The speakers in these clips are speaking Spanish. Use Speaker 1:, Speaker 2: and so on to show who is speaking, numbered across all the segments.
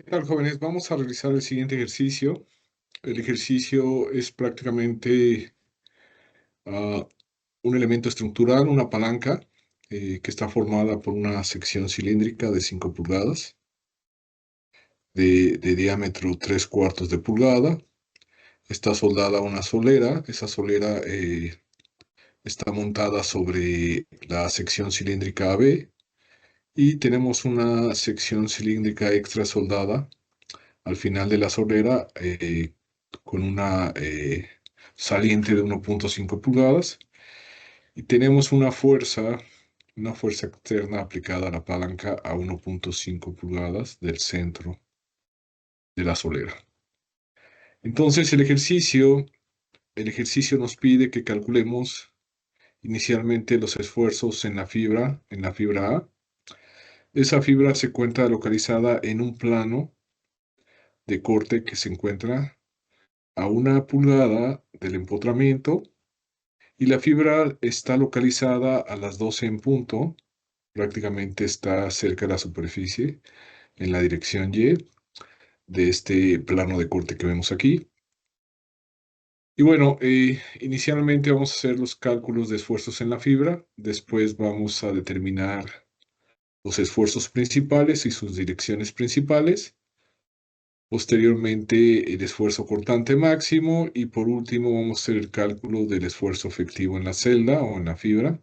Speaker 1: ¿Qué tal, jóvenes? Vamos a realizar el siguiente ejercicio. El ejercicio es prácticamente ah, un elemento estructural, una palanca que está formada por una sección cilíndrica de 5 pulgadas, de diámetro 3/4 de pulgada. Está soldada a una solera. Esa solera está montada sobre la sección cilíndrica AB y tenemos una sección cilíndrica extra soldada al final de la solera con una saliente de 1,5 pulgadas y tenemos una fuerza externa aplicada a la palanca a 1,5 pulgadas del centro de la solera. Entonces el ejercicio nos pide que calculemos inicialmente los esfuerzos en la fibra A. Esa fibra se encuentra localizada en un plano de corte que se encuentra a 1 pulgada del empotramiento y la fibra está localizada a las 12 en punto, prácticamente está cerca de la superficie en la dirección Y de este plano de corte que vemos aquí. Y bueno, inicialmente vamos a hacer los cálculos de esfuerzos en la fibra, después vamos a determinar los esfuerzos principales y sus direcciones principales. Posteriormente, el esfuerzo cortante máximo y por último vamos a hacer el cálculo del esfuerzo efectivo en la celda o en la fibra,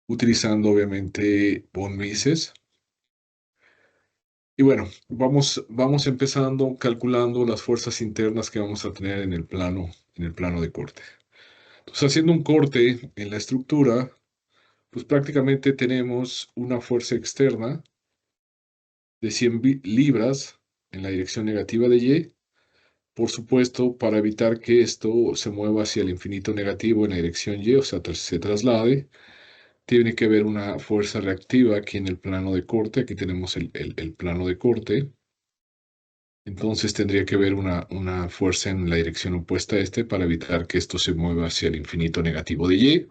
Speaker 1: utilizando obviamente von Mises. Y bueno, vamos empezando calculando las fuerzas internas que vamos a tener en el plano de corte. Entonces, haciendo un corte en la estructura, pues prácticamente tenemos una fuerza externa de 100 libras en la dirección negativa de Y. Por supuesto, para evitar que esto se mueva hacia el infinito negativo en la dirección Y, o sea, se traslade, tiene que haber una fuerza reactiva aquí en el plano de corte. Aquí tenemos el plano de corte. Entonces tendría que haber una fuerza en la dirección opuesta a este para evitar que esto se mueva hacia el infinito negativo de Y.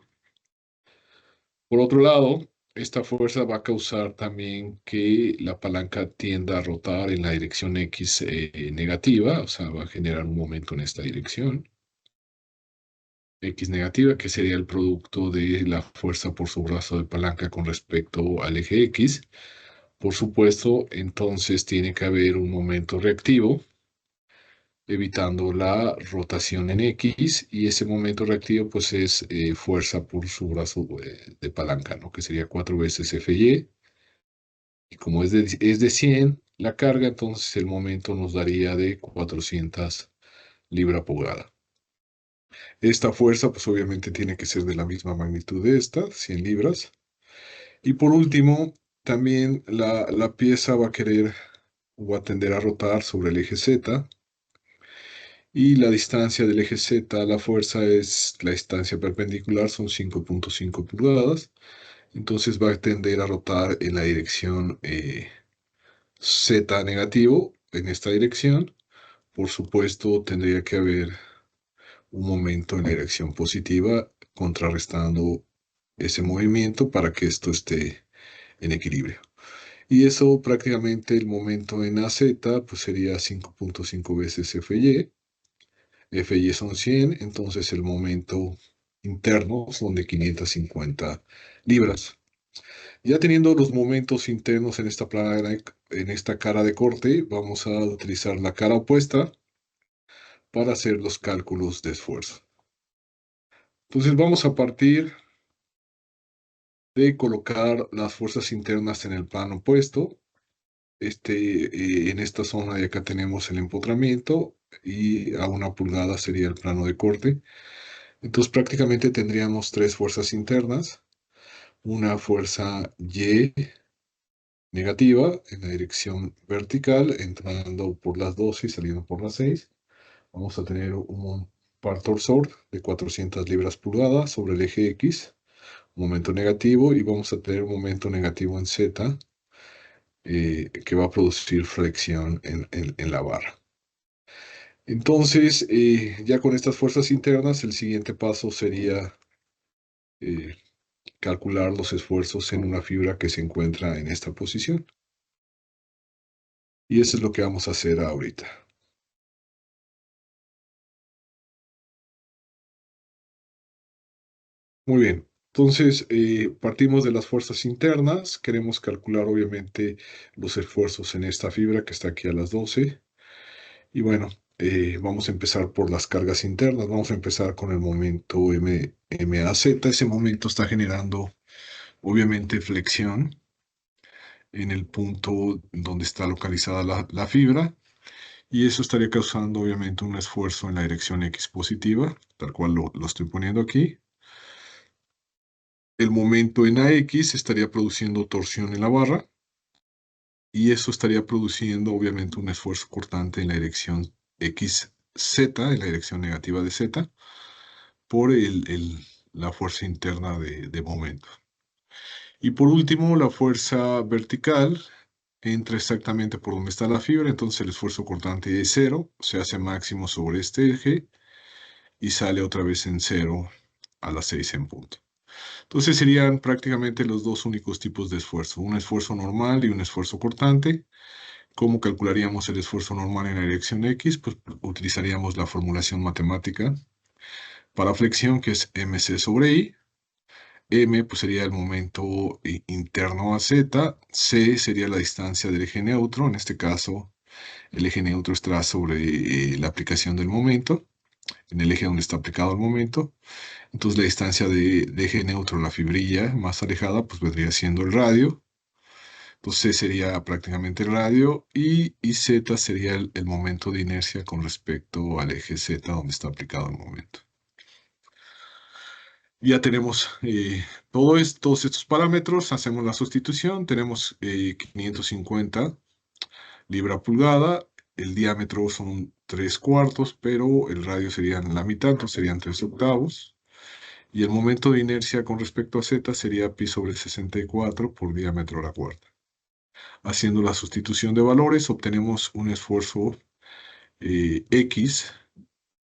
Speaker 1: Por otro lado, esta fuerza va a causar también que la palanca tienda a rotar en la dirección X negativa, o sea, va a generar un momento en esta dirección. X negativa, que sería el producto de la fuerza por su brazo de palanca con respecto al eje X. Por supuesto, entonces tiene que haber un momento reactivo, evitando la rotación en X, y ese momento reactivo pues es fuerza por su brazo de palanca, ¿no? Que sería 4 veces Fy, y como es de 100 la carga, entonces el momento nos daría de 400 libra pulgada. Esta fuerza, pues obviamente tiene que ser de la misma magnitud de esta, 100 libras. Y por último, también la pieza va a querer o va a tender a rotar sobre el eje Z. Y la distancia del eje Z a la fuerza es la distancia perpendicular, son 5,5 pulgadas. Entonces va a tender a rotar en la dirección Z negativo, en esta dirección. Por supuesto, tendría que haber un momento en la dirección positiva, contrarrestando ese movimiento para que esto esté en equilibrio. Y eso prácticamente el momento en AZ pues sería 5,5 veces FY. FY son 100, entonces el momento interno son de 550 libras. Ya teniendo los momentos internos en esta cara de corte, vamos a utilizar la cara opuesta para hacer los cálculos de esfuerzo. Entonces vamos a partir de colocar las fuerzas internas en el plano opuesto. En esta zona de acá tenemos el empotramiento y a 1 pulgada sería el plano de corte. Entonces prácticamente tendríamos tres fuerzas internas. Una fuerza Y negativa en la dirección vertical, entrando por las 12 y saliendo por las 6. Vamos a tener un par torsor de 400 libras pulgada sobre el eje X, momento negativo, y vamos a tener un momento negativo en Z que va a producir flexión en la barra. Entonces, ya con estas fuerzas internas, el siguiente paso sería eh, calcular los esfuerzos en una fibra que se encuentra en esta posición. Y eso es lo que vamos a hacer ahorita. Muy bien. Entonces, partimos de las fuerzas internas. Queremos calcular, obviamente, los esfuerzos en esta fibra que está aquí a las 12. Y bueno, vamos a empezar por las cargas internas. Vamos a empezar con el momento MAZ. Ese momento está generando, obviamente, flexión en el punto donde está localizada la fibra. Y eso estaría causando, obviamente, un esfuerzo en la dirección X positiva, tal cual lo estoy poniendo aquí. El momento en AX estaría produciendo torsión en la barra y eso estaría produciendo obviamente un esfuerzo cortante en la dirección XZ, en la dirección negativa de Z, por la fuerza interna de momento. Y por último, la fuerza vertical entra exactamente por donde está la fibra, entonces el esfuerzo cortante es cero, se hace máximo sobre este eje y sale otra vez en cero a las 6 en punto. Entonces serían prácticamente los dos únicos tipos de esfuerzo, un esfuerzo normal y un esfuerzo cortante. ¿Cómo calcularíamos el esfuerzo normal en la dirección X? Pues utilizaríamos la formulación matemática para flexión, que es mc sobre i. M pues sería el momento interno a z, c sería la distancia del eje neutro, en este caso el eje neutro está sobre la aplicación del momento, en el eje donde está aplicado el momento. Entonces la distancia de eje neutro a la fibrilla más alejada pues vendría siendo el radio. Entonces C sería prácticamente el radio y Z sería el momento de inercia con respecto al eje Z donde está aplicado el momento. Ya tenemos todos estos parámetros, hacemos la sustitución, tenemos 550 libra pulgada, el diámetro son 3 cuartos, pero el radio sería la mitad, entonces serían 3 octavos. Y el momento de inercia con respecto a Z sería pi sobre 64 por diámetro a la cuarta. Haciendo la sustitución de valores, obtenemos un esfuerzo X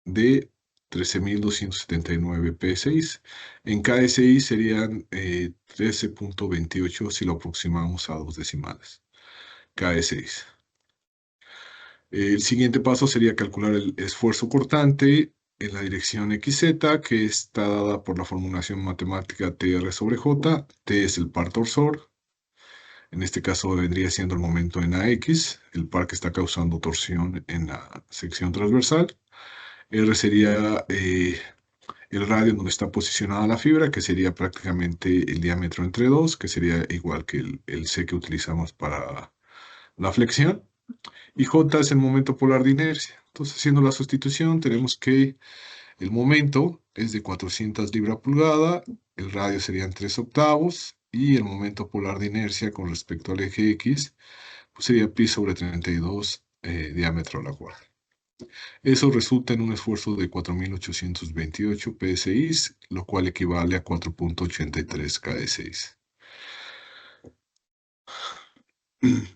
Speaker 1: de 13.279 PSI. En KSI serían 13.28 si lo aproximamos a dos decimales. KSI. El siguiente paso sería calcular el esfuerzo cortante en la dirección XZ, que está dada por la formulación matemática TR sobre J. T es el par torsor. En este caso vendría siendo el momento en AX, el par que está causando torsión en la sección transversal. R sería el radio en donde está posicionada la fibra, que sería prácticamente el diámetro entre dos, que sería igual que el C que utilizamos para la flexión. Y J es el momento polar de inercia. Entonces, haciendo la sustitución, tenemos que el momento es de 400 libra pulgada, el radio serían 3 octavos, y el momento polar de inercia con respecto al eje X pues sería pi sobre 32 diámetro a la cuarta. Eso resulta en un esfuerzo de 4.828 PSI, lo cual equivale a 4.83 KSI.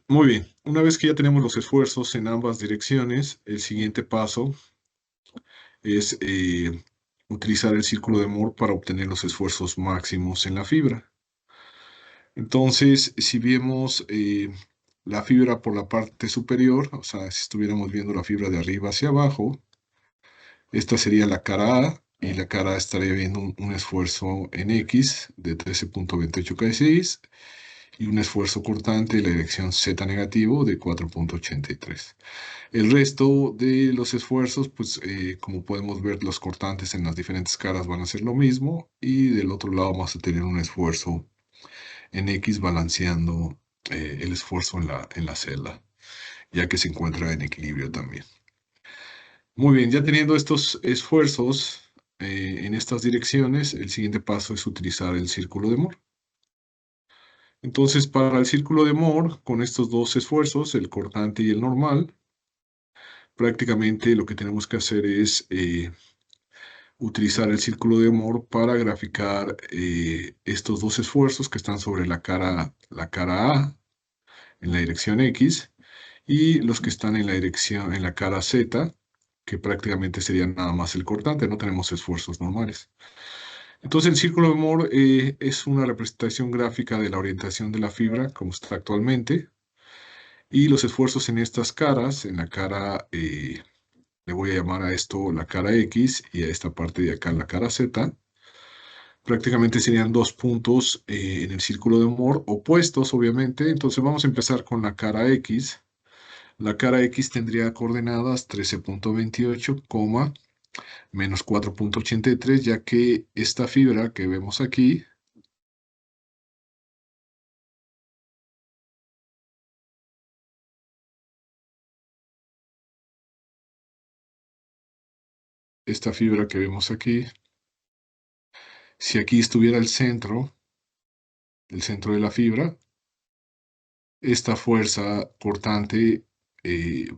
Speaker 1: Muy bien, una vez que ya tenemos los esfuerzos en ambas direcciones, el siguiente paso es utilizar el círculo de Moore para obtener los esfuerzos máximos en la fibra. Entonces, si vemos la fibra por la parte superior, o sea, si estuviéramos viendo la fibra de arriba hacia abajo, esta sería la cara A, y la cara A estaría viendo un esfuerzo en X de 13.28 kSI y un esfuerzo cortante en la dirección Z negativo de 4.83. El resto de los esfuerzos, pues como podemos ver, los cortantes en las diferentes caras van a ser lo mismo y del otro lado vamos a tener un esfuerzo en X balanceando el esfuerzo en la celda, ya que se encuentra en equilibrio también. Muy bien, ya teniendo estos esfuerzos en estas direcciones, el siguiente paso es utilizar el círculo de Moore. Entonces, para el círculo de Moore, con estos dos esfuerzos, el cortante y el normal, prácticamente lo que tenemos que hacer es utilizar el círculo de Moore para graficar estos dos esfuerzos que están sobre la cara A en la dirección X y los que están en en la cara Z, que prácticamente serían nada más el cortante, no tenemos esfuerzos normales. Entonces el círculo de Moore es una representación gráfica de la orientación de la fibra como está actualmente Y los esfuerzos en estas caras, en la cara, le voy a llamar a esto la cara X y a esta parte de acá la cara Z, prácticamente serían dos puntos en el círculo de Moore, opuestos obviamente. Entonces vamos a empezar con la cara X. La cara X tendría coordenadas 13.28, menos 4.83, ya que esta fibra que vemos aquí, esta fibra que vemos aquí, si aquí estuviera el centro de la fibra, esta fuerza cortante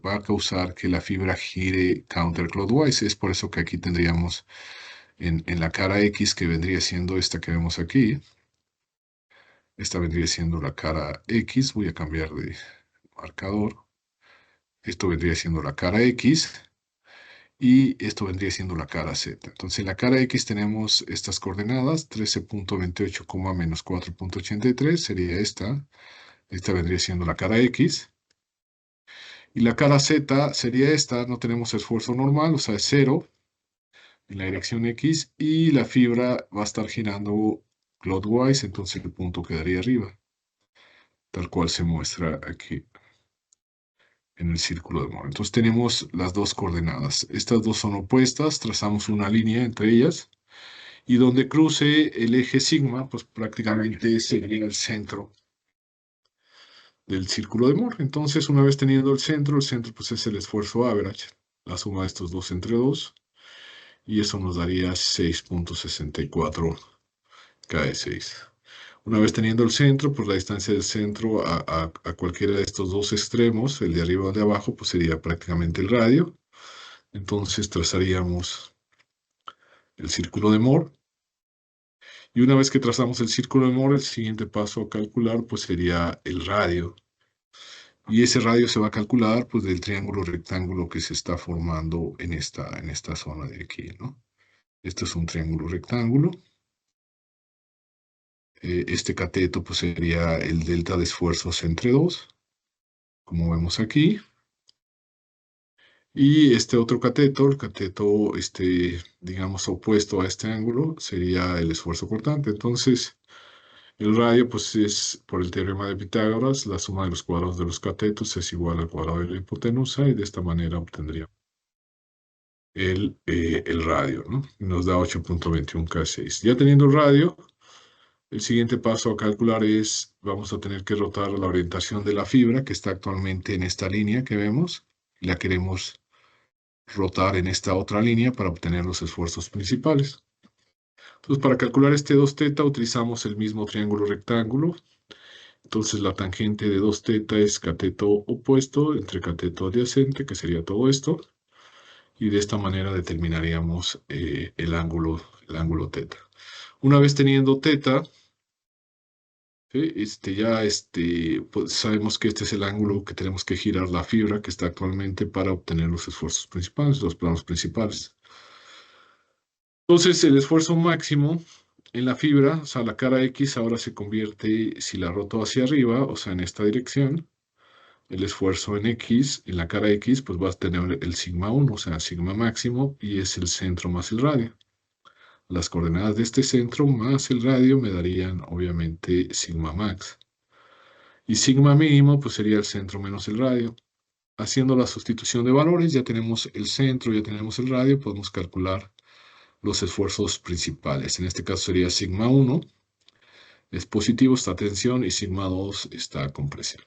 Speaker 1: va a causar que la fibra gire counterclockwise. Es por eso que aquí tendríamos en la cara X, que vendría siendo esta que vemos aquí, esta vendría siendo la cara X. Voy a cambiar de marcador. Esto vendría siendo la cara X y esto vendría siendo la cara Z. Entonces, en la cara X tenemos estas coordenadas, 13.28, menos 4.83, sería esta. Esta vendría siendo la cara X. Y la cara Z sería esta, no tenemos esfuerzo normal, o sea, es cero en la dirección X, y la fibra va a estar girando clockwise, entonces el punto quedaría arriba, tal cual se muestra aquí en el círculo de Moore. Entonces tenemos las dos coordenadas. Estas dos son opuestas, trazamos una línea entre ellas, y donde cruce el eje sigma, pues prácticamente sería el centro del círculo de Moore. Entonces, una vez teniendo el centro pues es el esfuerzo average, la suma de estos dos entre dos, y eso nos daría 6.64 KE6. Una vez teniendo el centro, pues la distancia del centro a cualquiera de estos dos extremos, el de arriba o el de abajo, pues sería prácticamente el radio. Entonces trazaríamos el círculo de Moore. Y una vez que trazamos el círculo de Moore, el siguiente paso a calcular pues sería el radio. Y ese radio se va a calcular pues del triángulo rectángulo que se está formando en esta zona de aquí, ¿no? Este es un triángulo rectángulo. Este cateto pues sería el delta de esfuerzos entre dos, como vemos aquí. Y este otro cateto, el cateto digamos opuesto a este ángulo, sería el esfuerzo cortante. Entonces, el radio pues es, por el teorema de Pitágoras, la suma de los cuadrados de los catetos es igual al cuadrado de la hipotenusa, y de esta manera obtendríamos el radio, ¿no? Nos da 8.21 K6. Ya teniendo el radio, el siguiente paso a calcular es, vamos a tener que rotar la orientación de la fibra que está actualmente en esta línea que vemos, y la queremos rotar en esta otra línea para obtener los esfuerzos principales. Entonces, para calcular este 2θ utilizamos el mismo triángulo rectángulo. Entonces, la tangente de 2θ es cateto opuesto entre cateto adyacente, que sería todo esto, y de esta manera determinaríamos el ángulo θ. Una vez teniendo θ, ¿sí? Pues sabemos que este es el ángulo que tenemos que girar la fibra que está actualmente para obtener los esfuerzos principales, los planos principales. Entonces, el esfuerzo máximo en la fibra, o sea, la cara X ahora se convierte, si la roto hacia arriba, o sea, en esta dirección, el esfuerzo en X, en la cara X, pues va a tener el sigma 1, o sea, sigma máximo, y es el centro más el radio. Las coordenadas de este centro más el radio me darían, obviamente, sigma max. Y sigma mínimo, pues sería el centro menos el radio. Haciendo la sustitución de valores, ya tenemos el centro, ya tenemos el radio, podemos calcular los esfuerzos principales. En este caso sería sigma 1, es positivo, está tensión, y sigma 2 está compresión.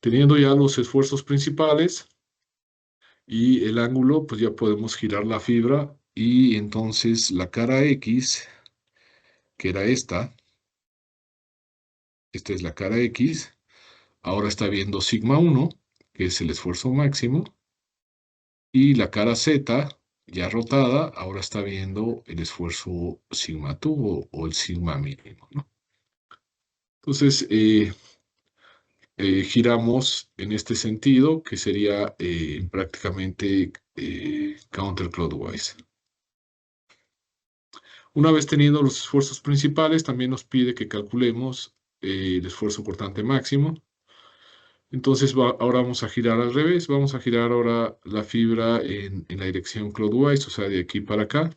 Speaker 1: Teniendo ya los esfuerzos principales y el ángulo, pues ya podemos girar la fibra, y entonces la cara X, que era esta es la cara X, ahora está viendo sigma 1, que es el esfuerzo máximo, y la cara Z, ya rotada, ahora está viendo el esfuerzo sigma 2 o el sigma mínimo, ¿no? Entonces, giramos en este sentido, que sería prácticamente counterclockwise. Una vez teniendo los esfuerzos principales, también nos pide que calculemos el esfuerzo cortante máximo. Entonces ahora vamos a girar al revés, vamos a girar ahora la fibra en la dirección clockwise, o sea, de aquí para acá,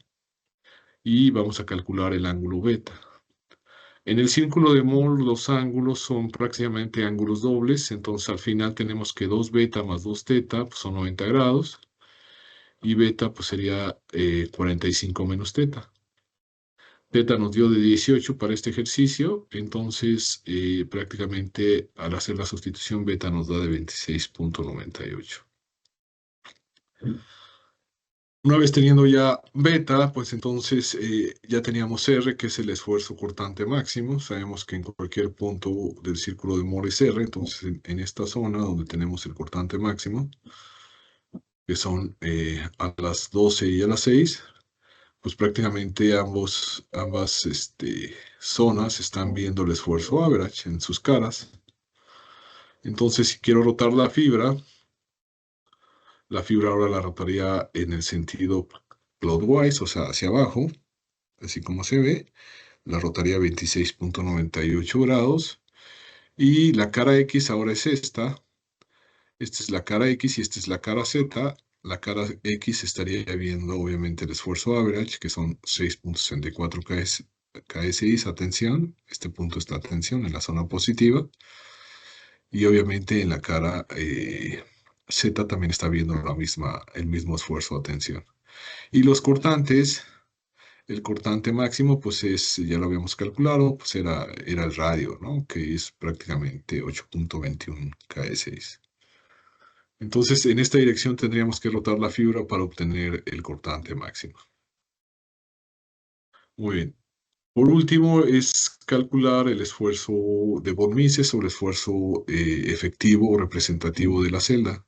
Speaker 1: y vamos a calcular el ángulo beta. En el círculo de Moore los ángulos son prácticamente ángulos dobles, entonces al final tenemos que 2 beta más 2 teta pues son 90 grados, y beta pues sería 45 menos teta. Teta nos dio de 18 para este ejercicio, entonces prácticamente al hacer la sustitución beta nos da de 26.98. Una vez teniendo ya beta, pues entonces ya teníamos R, que es el esfuerzo cortante máximo. Sabemos que en cualquier punto del círculo de Moore es R, entonces en esta zona donde tenemos el cortante máximo, que son a las 12 y a las 6, pues prácticamente ambas zonas están viendo el esfuerzo average en sus caras. Entonces, si quiero rotar la fibra ahora la rotaría en el sentido clockwise, o sea, hacia abajo, así como se ve. La rotaría 26.98 grados. Y la cara X ahora es esta. Esta es la cara X y esta es la cara Z. La cara X estaría viendo obviamente el esfuerzo average, que son 6.64 KSI, atención. Este punto está atención en la zona positiva. Y obviamente en la cara Z también está viendo el mismo esfuerzo, atención. Y los cortantes, el cortante máximo, pues ya lo habíamos calculado, pues era el radio, ¿no? Que es prácticamente 8.21 KS6. Entonces, en esta dirección tendríamos que rotar la fibra para obtener el cortante máximo. Muy bien. Por último, es calcular el esfuerzo de von Mises o el esfuerzo efectivo o representativo de la celda.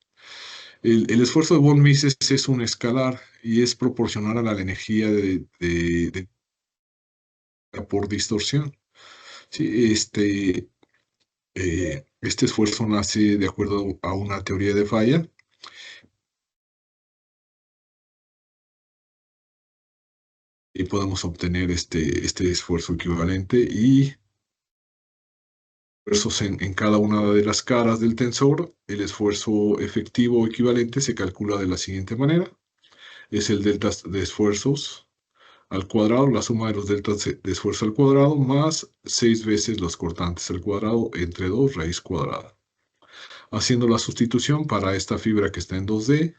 Speaker 1: El esfuerzo de von Mises es un escalar y es proporcional a la energía por distorsión. Sí, este esfuerzo nace de acuerdo a una teoría de falla y podemos obtener este esfuerzo equivalente y esfuerzos en cada una de las caras del tensor. El esfuerzo efectivo equivalente se calcula de la siguiente manera. Es el delta de esfuerzos al cuadrado, la suma de los deltas de esfuerzo al cuadrado, más 6 veces los cortantes al cuadrado entre 2 raíz cuadrada. Haciendo la sustitución para esta fibra que está en 2D,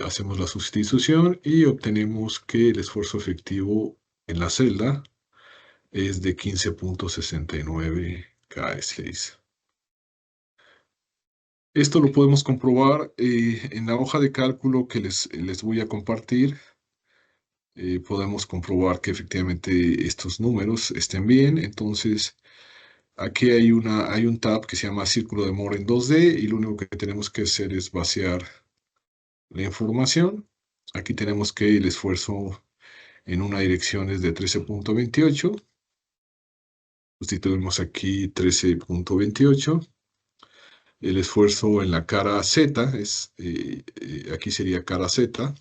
Speaker 1: hacemos la sustitución y obtenemos que el esfuerzo efectivo en la celda es de 15.69 KS6. Esto lo podemos comprobar en la hoja de cálculo que les voy a compartir. Podemos comprobar que efectivamente estos números estén bien. Entonces, aquí hay un tab que se llama Círculo de Moore en 2D y lo único que tenemos que hacer es vaciar la información. Aquí tenemos que el esfuerzo en una dirección es de 13.28. Sustituimos aquí 13.28. El esfuerzo en la cara Z aquí sería cara Z.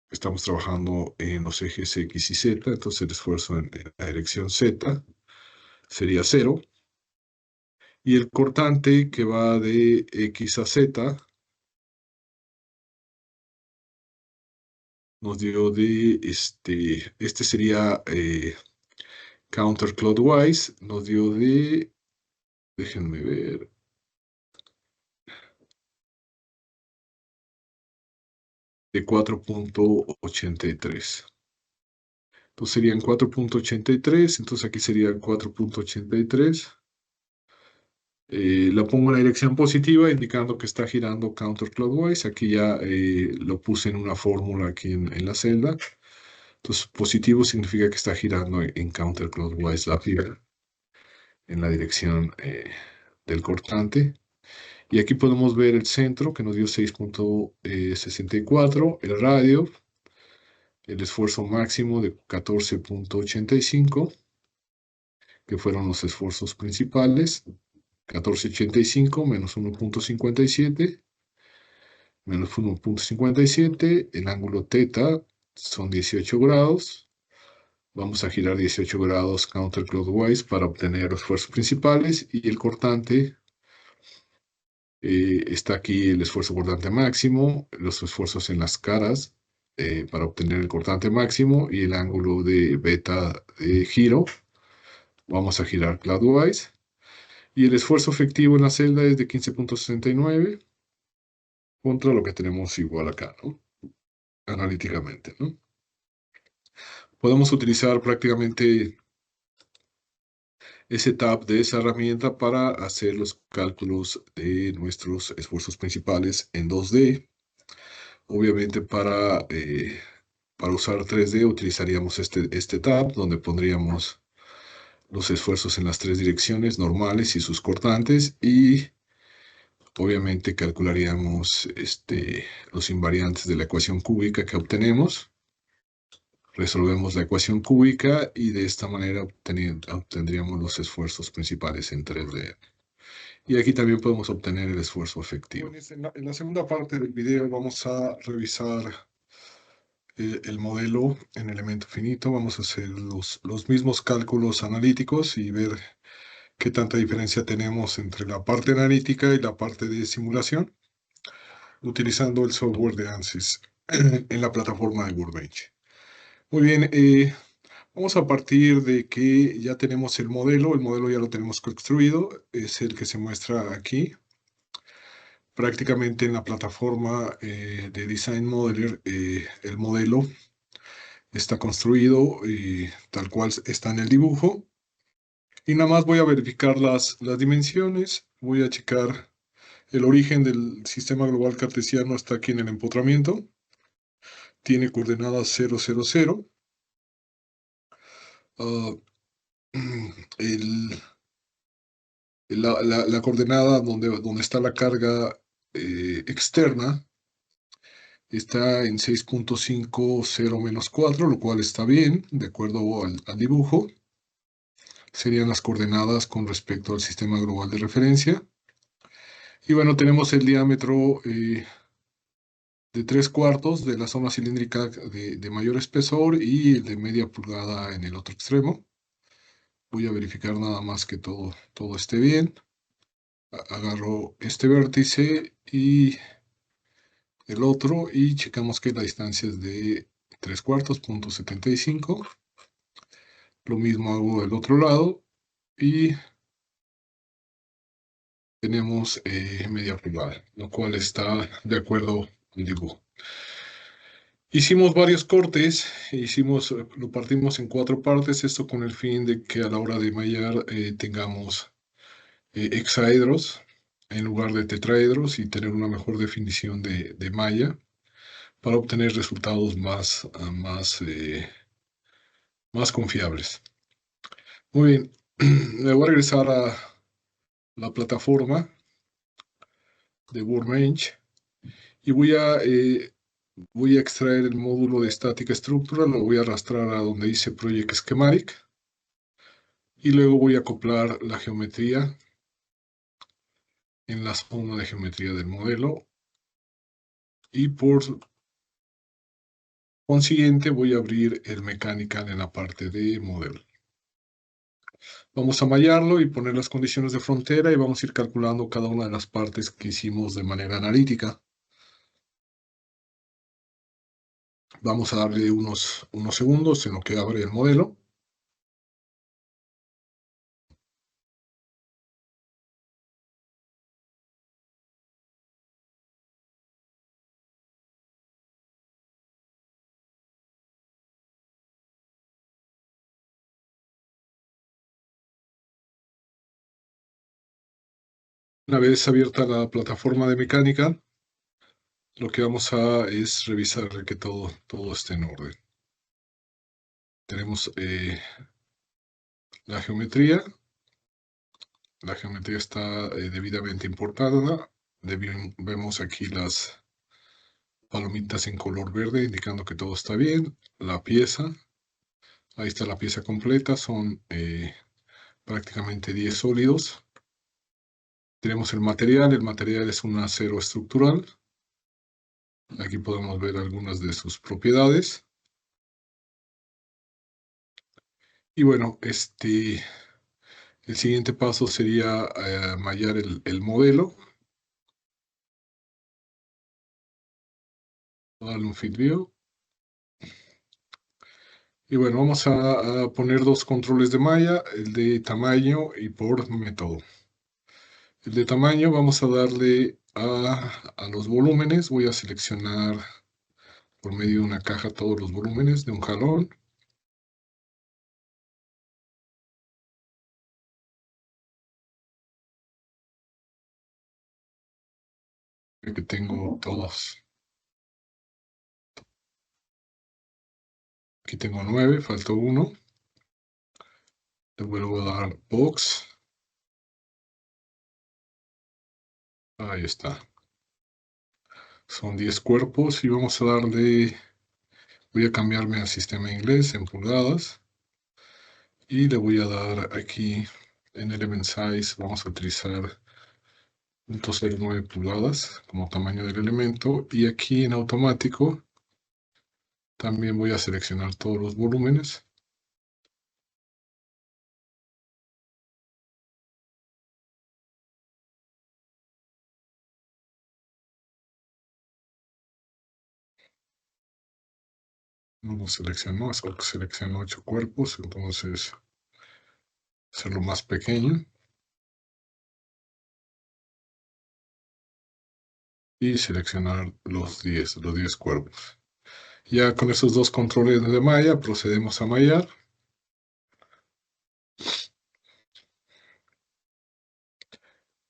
Speaker 1: Estamos trabajando en los ejes X y Z, entonces el esfuerzo en la dirección Z sería 0. Y el cortante que va de X a Z nos dio este sería counterclockwise, nos dio déjenme ver, de 4.83. Entonces serían 4.83, entonces aquí sería 4.83. La pongo en la dirección positiva, indicando que está girando counterclockwise. Aquí ya lo puse en una fórmula aquí en la celda. Entonces, positivo significa que está girando en counterclockwise la fibra en la dirección del cortante. Y aquí podemos ver el centro que nos dio 6.64, el radio, el esfuerzo máximo de 14.85, que fueron los esfuerzos principales. 14.85 menos 1.57, menos 1.57, el ángulo teta son 18 grados, Vamos a girar 18 grados counterclockwise para obtener los esfuerzos principales y el cortante. Está aquí el esfuerzo cortante máximo, los esfuerzos en las caras para obtener el cortante máximo y el ángulo de beta de giro. Vamos a girar clockwise. Y el esfuerzo efectivo en la celda es de 15.69 contra lo que tenemos igual acá, ¿no? Analíticamente, ¿no? Podemos utilizar prácticamente ese tab de esa herramienta para hacer los cálculos de nuestros esfuerzos principales en 2D. Obviamente para usar 3D utilizaríamos este tab donde pondríamos los esfuerzos en las tres direcciones normales y sus cortantes y obviamente calcularíamos los invariantes de la ecuación cúbica que obtenemos. Resolvemos la ecuación cúbica y de esta manera obtendríamos los esfuerzos principales en 3D. Y aquí también podemos obtener el esfuerzo efectivo. En la segunda parte del video vamos a revisar el modelo en elemento finito. Vamos a hacer los mismos cálculos analíticos y ver qué tanta diferencia tenemos entre la parte analítica y la parte de simulación, utilizando el software de ANSYS en la plataforma de Workbench. Muy bien, vamos a partir de que ya tenemos el modelo ya lo tenemos construido, es el que se muestra aquí. Prácticamente en la plataforma de Design Modeler, el modelo está construido tal cual está en el dibujo. Y nada más voy a verificar las dimensiones, voy a checar el origen del sistema global cartesiano está aquí en el empotramiento. Tiene coordenadas 0, 0, 0. La coordenada donde está la carga externa está en 6.50 menos 4, lo cual está bien, de acuerdo al dibujo. Serían las coordenadas con respecto al sistema global de referencia. Y bueno, tenemos el diámetro de 3/4 de la zona cilíndrica de mayor espesor y el de media pulgada en el otro extremo. Voy a verificar nada más que todo esté bien. Agarro este vértice y el otro y checamos que la distancia es de 3/4, 0.75. Lo mismo hago del otro lado y tenemos media pulgada, lo cual está de acuerdo al dibujo. Hicimos varios cortes, lo partimos en 4 partes, esto con el fin de que a la hora de mallar tengamos hexaedros en lugar de tetraedros y tener una mejor definición de malla para obtener resultados más confiables. Muy bien, me voy a regresar a la plataforma de Workbench y voy a extraer el módulo de estática estructura, lo voy a arrastrar a donde dice Project Schematic y luego voy a acoplar la geometría en la zona de geometría del modelo y por consiguiente voy a abrir el mechanical en la parte de modelo. Vamos a mallarlo y poner las condiciones de frontera y vamos a ir calculando cada una de las partes que hicimos de manera analítica. Vamos a darle unos segundos en lo que abre el modelo. Una vez abierta la plataforma de mecánica, lo que vamos a es revisar que todo esté en orden. Tenemos la geometría. La geometría está debidamente importada. Vemos aquí las palomitas en color verde indicando que todo está bien. La pieza, ahí está la pieza completa, son prácticamente 10 sólidos. Tenemos el material es un acero estructural. Aquí podemos ver algunas de sus propiedades. Y bueno, el siguiente paso sería mallar el modelo, darle un fit view. Y bueno, vamos a poner dos controles de malla, el de tamaño y por método. El de tamaño vamos a darle a los volúmenes, voy a seleccionar por medio de una caja todos los volúmenes de un jalón. Creo que tengo todos. Aquí tengo 9, faltó uno. Le vuelvo a dar box. Ahí está. Son 10 cuerpos y vamos a darle, voy a cambiarme al sistema inglés en pulgadas y le voy a dar aquí en Element Size, vamos a utilizar 0.09 pulgadas como tamaño del elemento y aquí en automático también voy a seleccionar todos los volúmenes. No lo seleccionó, solo seleccionó 8 cuerpos, entonces hacerlo más pequeño y seleccionar los 10 cuerpos. Ya con esos dos controles de malla procedemos a mallar.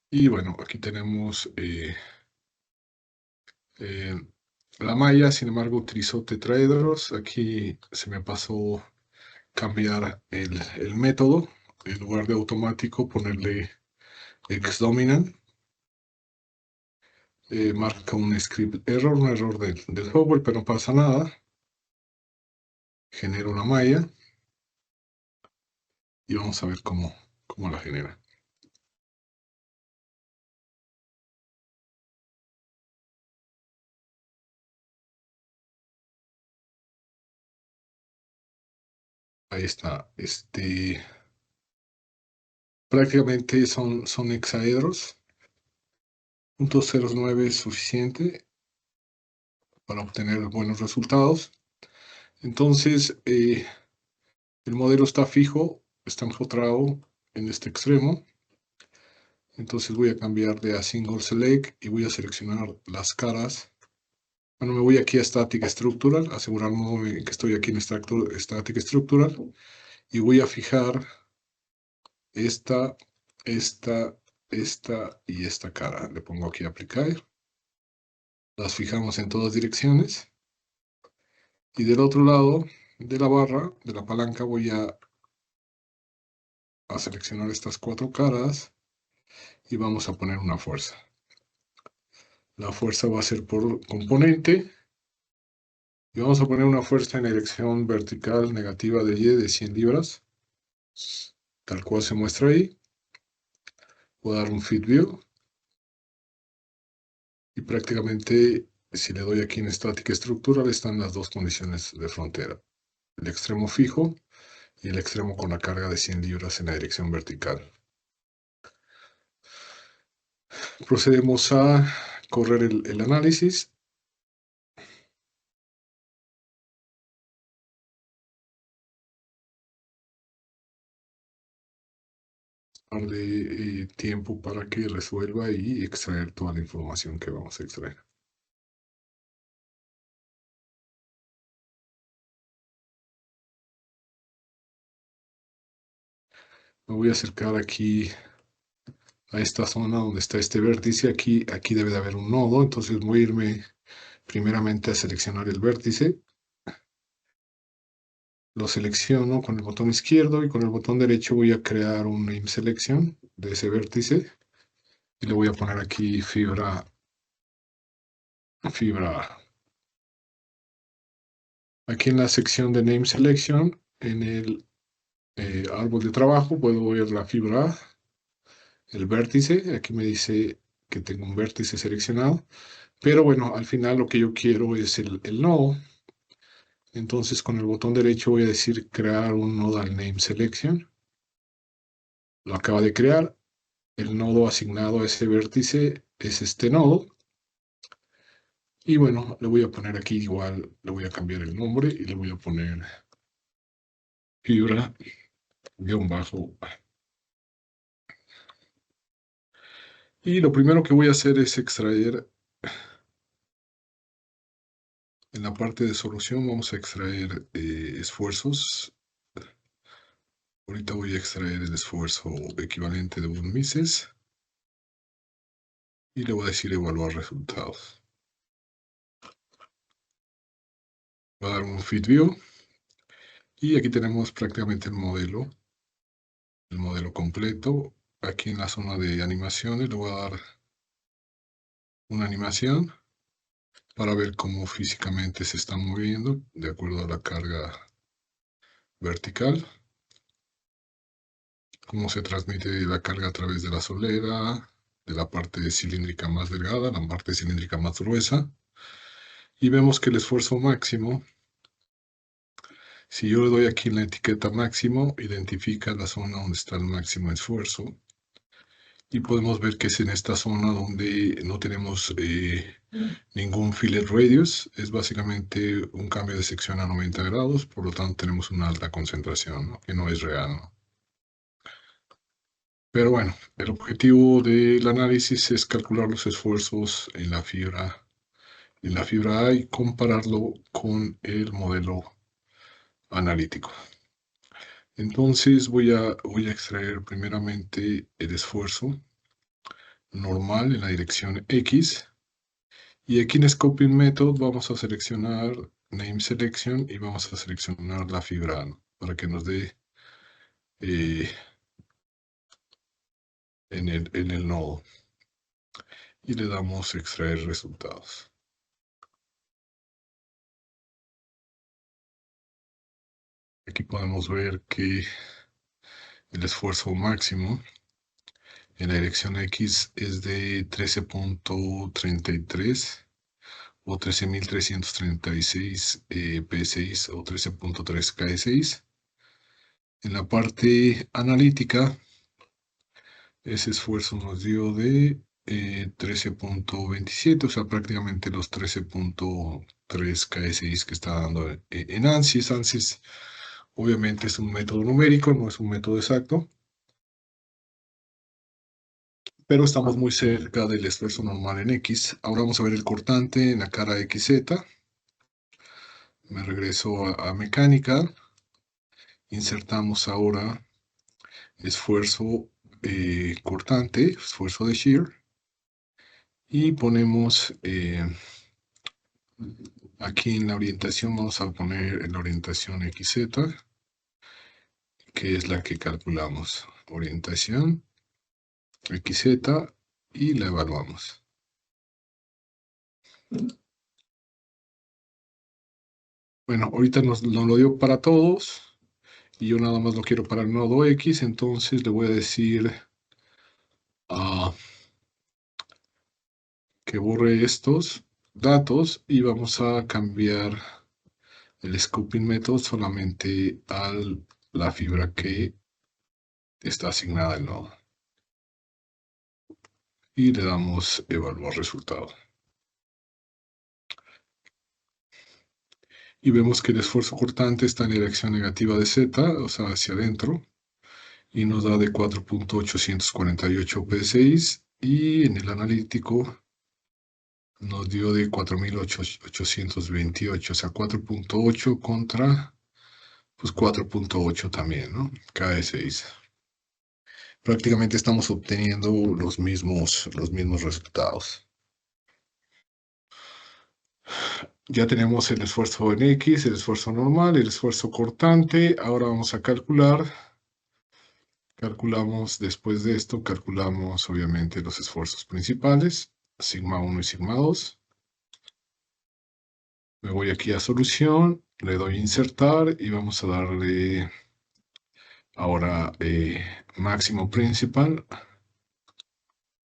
Speaker 1: Y bueno, aquí tenemos eh, la malla, sin embargo utilizó tetraedros. Aquí se me pasó cambiar el método. En lugar de automático, ponerle xdominant. Marca un script error, un error del software, pero no pasa nada. Genera una malla y vamos a ver cómo la genera. Ahí está. Prácticamente son hexaedros. 0.09 es suficiente para obtener buenos resultados. Entonces, el modelo está fijo, está empotrado en este extremo. Entonces voy a cambiarle a Single Select y voy a seleccionar las caras. Bueno, me voy aquí a Static Structural, asegurarme que estoy aquí en Static Structural y voy a fijar esta, esta, esta y esta cara. Le pongo aquí Aplicar. Las fijamos en todas direcciones. Y del otro lado de la barra, de la palanca, voy a seleccionar estas 4 caras y vamos a poner una fuerza. La fuerza va a ser por componente y vamos a poner una fuerza en dirección vertical negativa de Y de 100 libras, tal cual se muestra ahí. Voy a dar un Fit View y prácticamente si le doy aquí en Static Structural están las dos condiciones de frontera. El extremo fijo y el extremo con la carga de 100 libras en la dirección vertical. Procedemos a correr el análisis. Darle tiempo para que resuelva y extraer toda la información que vamos a extraer. Me voy a acercar aquí a esta zona donde está este vértice. Aquí debe de haber un nodo, entonces voy a irme primeramente a seleccionar el vértice. Lo selecciono con el botón izquierdo y con el botón derecho voy a crear un name selection de ese vértice y le voy a poner aquí fibra. Aquí en la sección de name selection, en el árbol de trabajo, puedo ver la fibra A, el vértice. Aquí me dice que tengo un vértice seleccionado. Pero bueno, al final lo que yo quiero es el nodo. Entonces con el botón derecho voy a decir crear un nodal name selection. Lo acaba de crear. El nodo asignado a ese vértice es este nodo. Y bueno, le voy a poner aquí igual, le voy a cambiar el nombre y le voy a poner fibra guión bajo. Y lo primero que voy a hacer es extraer, en la parte de solución vamos a extraer esfuerzos. Ahorita voy a extraer el esfuerzo equivalente de un Mises y le voy a decir evaluar resultados. Voy a dar un feed view y aquí tenemos prácticamente el modelo completo. Aquí en la zona de animaciones le voy a dar una animación para ver cómo físicamente se está moviendo de acuerdo a la carga vertical, cómo se transmite la carga a través de la solera, de la parte cilíndrica más delgada, la parte cilíndrica más gruesa, y vemos que el esfuerzo máximo, si yo le doy aquí en la etiqueta máximo, identifica la zona donde está el máximo esfuerzo, y podemos ver que es en esta zona donde no tenemos ningún fillet radius, es básicamente un cambio de sección a 90 grados, por lo tanto tenemos una alta concentración, ¿no? Que no es real, ¿no? Pero bueno, el objetivo del análisis es calcular los esfuerzos en la fibra A y compararlo con el modelo analítico. Entonces voy a extraer primeramente el esfuerzo normal en la dirección X. Y aquí en Scoping Method vamos a seleccionar Name Selection y vamos a seleccionar la fibra A, ¿no? Para que nos dé en el nodo. Y le damos extraer resultados. Aquí podemos ver que el esfuerzo máximo en la dirección X es de 13.33 o 13.336 P6 o 13.3 K6. En la parte analítica, ese esfuerzo nos dio de 13.27, o sea, prácticamente los 13.3 K6 que está dando en ANSYS. ANSYS obviamente es un método numérico, no es un método exacto, pero estamos muy cerca del esfuerzo normal en X. Ahora vamos a ver el cortante en la cara XZ. Me regreso a mecánica. Insertamos ahora esfuerzo cortante, esfuerzo de shear. Y ponemos aquí en la orientación, vamos a poner en la orientación XZ, que es la que calculamos. Orientación XZ y la evaluamos. Bueno, ahorita nos lo dio para todos y yo nada más lo quiero para el nodo X, entonces le voy a decir que borre estos datos y vamos a cambiar el scoping method solamente a la fibra que está asignada al nodo. Y le damos evaluar resultado. Y vemos que el esfuerzo cortante está en dirección negativa de Z, o sea, hacia adentro, y nos da de 4.848 P6, y en el analítico nos dio de 4.828, o sea, 4.8 contra, pues 4.8 también, ¿no? KE6. Prácticamente estamos obteniendo los mismos resultados. Ya tenemos el esfuerzo en X, el esfuerzo normal, el esfuerzo cortante. Ahora vamos a calcular. Calculamos, después de esto, calculamos obviamente los esfuerzos principales, sigma 1 y sigma 2. Me voy aquí a solución, le doy insertar y vamos a darle ahora máximo principal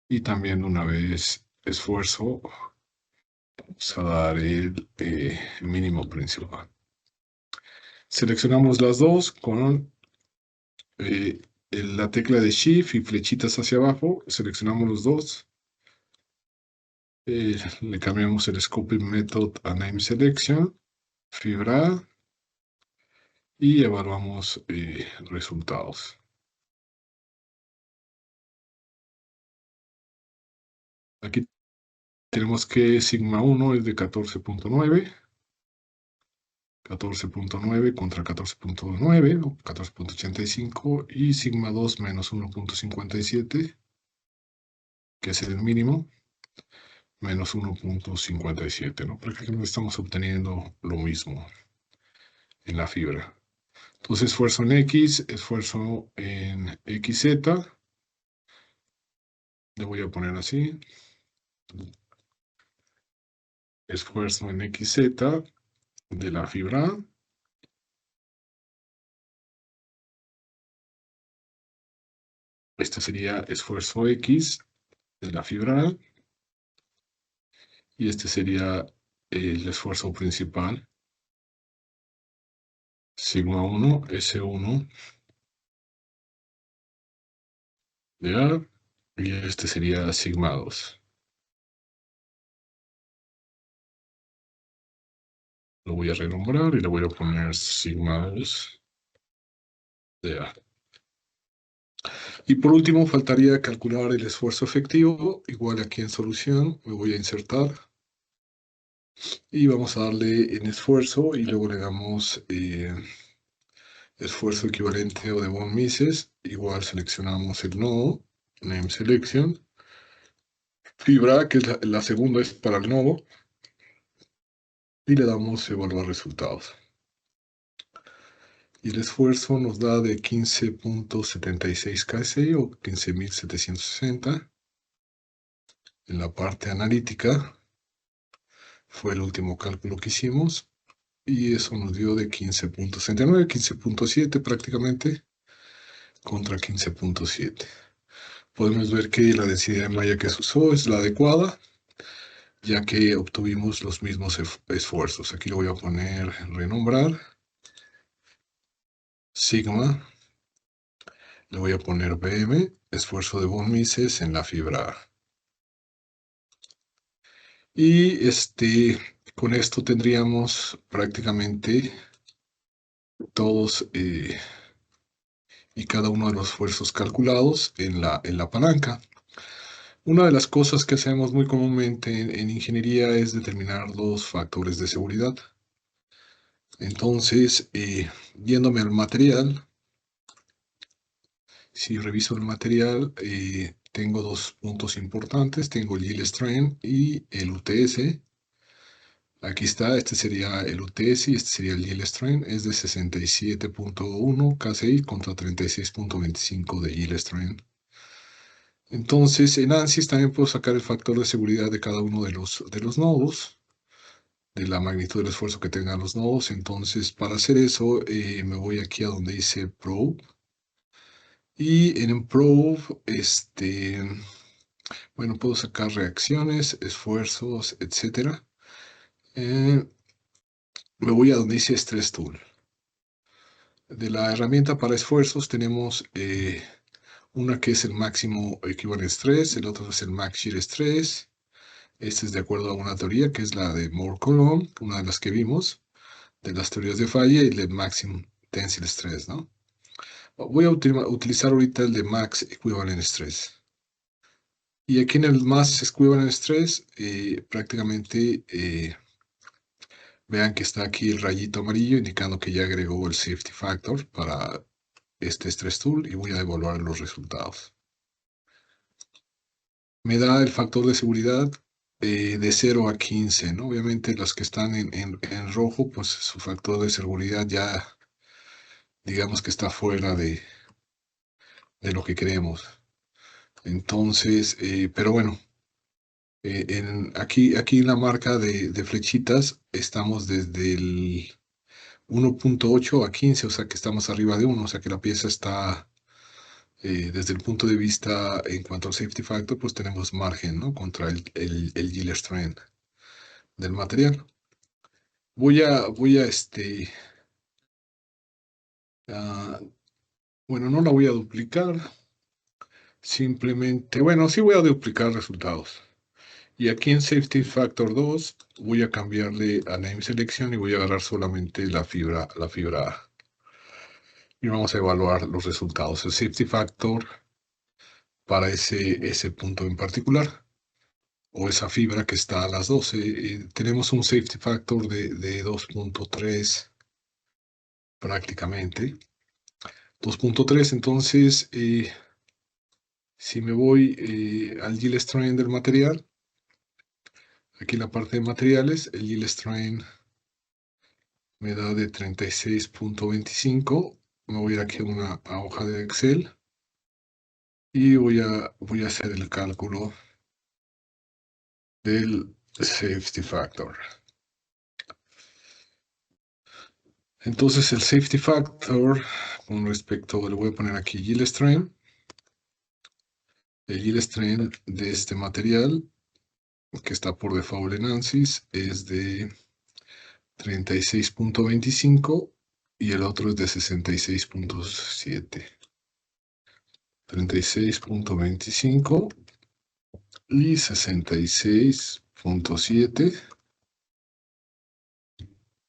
Speaker 1: y también una vez esfuerzo, vamos a dar el mínimo principal. Seleccionamos las dos con la tecla de Shift y flechitas hacia abajo. Seleccionamos los dos. Le cambiamos el Scoping Method a Name Selection, Fibra y evaluamos resultados. Aquí tenemos que sigma 1 es de 14.9. 14.9 contra 14.9 o 14.85 y sigma 2 menos 1.57, que es el mínimo, menos 1.57, ¿no? Prácticamente estamos obteniendo lo mismo en la fibra. Entonces, esfuerzo en X, esfuerzo en XZ, le voy a poner así, esfuerzo en XZ de la fibra A. Este sería esfuerzo X de la fibra A y este sería el esfuerzo principal, sigma 1, S1 de A, y este sería sigma 2. Lo voy a renombrar y le voy a poner sigma 2 de A. Y por último, faltaría calcular el esfuerzo efectivo. Igual aquí en solución, me voy a insertar. Y vamos a darle en esfuerzo y luego le damos esfuerzo equivalente o de von Mises. Igual seleccionamos el nodo, Name Selection. Fibra, que es la segunda, es para el nodo. Y le damos evaluar resultados. Y el esfuerzo nos da de 15.76 kSI o 15.760. En la parte analítica fue el último cálculo que hicimos y eso nos dio de 15.69, 15.7 prácticamente contra 15.7. Podemos ver que la densidad de malla que se usó es la adecuada, ya que obtuvimos los mismos esfuerzos. Aquí lo voy a poner, renombrar, sigma, le voy a poner BM, esfuerzo de von Mises en la fibra A. Y con esto tendríamos prácticamente todos y cada uno de los esfuerzos calculados en la palanca. Una de las cosas que hacemos muy comúnmente en ingeniería es determinar los factores de seguridad. Entonces, yéndome al material, si reviso el material, tengo dos puntos importantes. Tengo el yield strength y el UTS. Aquí está, este sería el UTS y este sería el yield strength. Es de 67.1 kSI contra 36.25 de yield strength. Entonces, en ANSYS también puedo sacar el factor de seguridad de cada uno de los nodos, de la magnitud del esfuerzo que tengan los nodos. Entonces, para hacer eso, me voy aquí a donde dice Probe. Y en Probe, bueno, puedo sacar reacciones, esfuerzos, etc. Me voy a donde dice Stress Tool. De la herramienta para esfuerzos tenemos una que es el máximo equivalent stress, el otro es el max shear stress. Este es de acuerdo a una teoría que es la de Moore-Coulomb, una de las que vimos, de las teorías de falla y el maximum tensile stress, ¿no? Voy a utilizar ahorita el de max equivalent stress. Y aquí en el max equivalent stress, prácticamente vean que está aquí el rayito amarillo indicando que ya agregó el safety factor para este stress tool y voy a evaluar los resultados. Me da el factor de seguridad de 0 a 15, ¿no? Obviamente las que están en rojo, pues su factor de seguridad ya, digamos que está fuera de lo que queremos. Entonces, pero bueno, aquí en la marca de flechitas estamos desde el 1.8 a 15, o sea que estamos arriba de 1, o sea que la pieza está, desde el punto de vista en cuanto al safety factor, pues tenemos margen, ¿no? Contra el yield strength del material. Voy a Bueno, no la voy a duplicar. Simplemente, bueno, sí voy a duplicar resultados. Y aquí en Safety Factor 2 voy a cambiarle a Name Selection y voy a agarrar solamente la fibra A. Y vamos a evaluar los resultados. El Safety Factor para ese punto en particular, o esa fibra que está a las 12. Tenemos un Safety Factor de 2.3 prácticamente. 2.3, entonces, si me voy al yield strength del material, aquí en la parte de materiales, el yield strength me da de 36.25. Me voy a ir aquí a una hoja de Excel y voy a hacer el cálculo del safety factor. Entonces el safety factor con respecto, le voy a poner aquí yield strength. El yield strength de este material que está por default en ANSYS es de 36.25 y el otro es de 66.7. 36.25 y 66.7.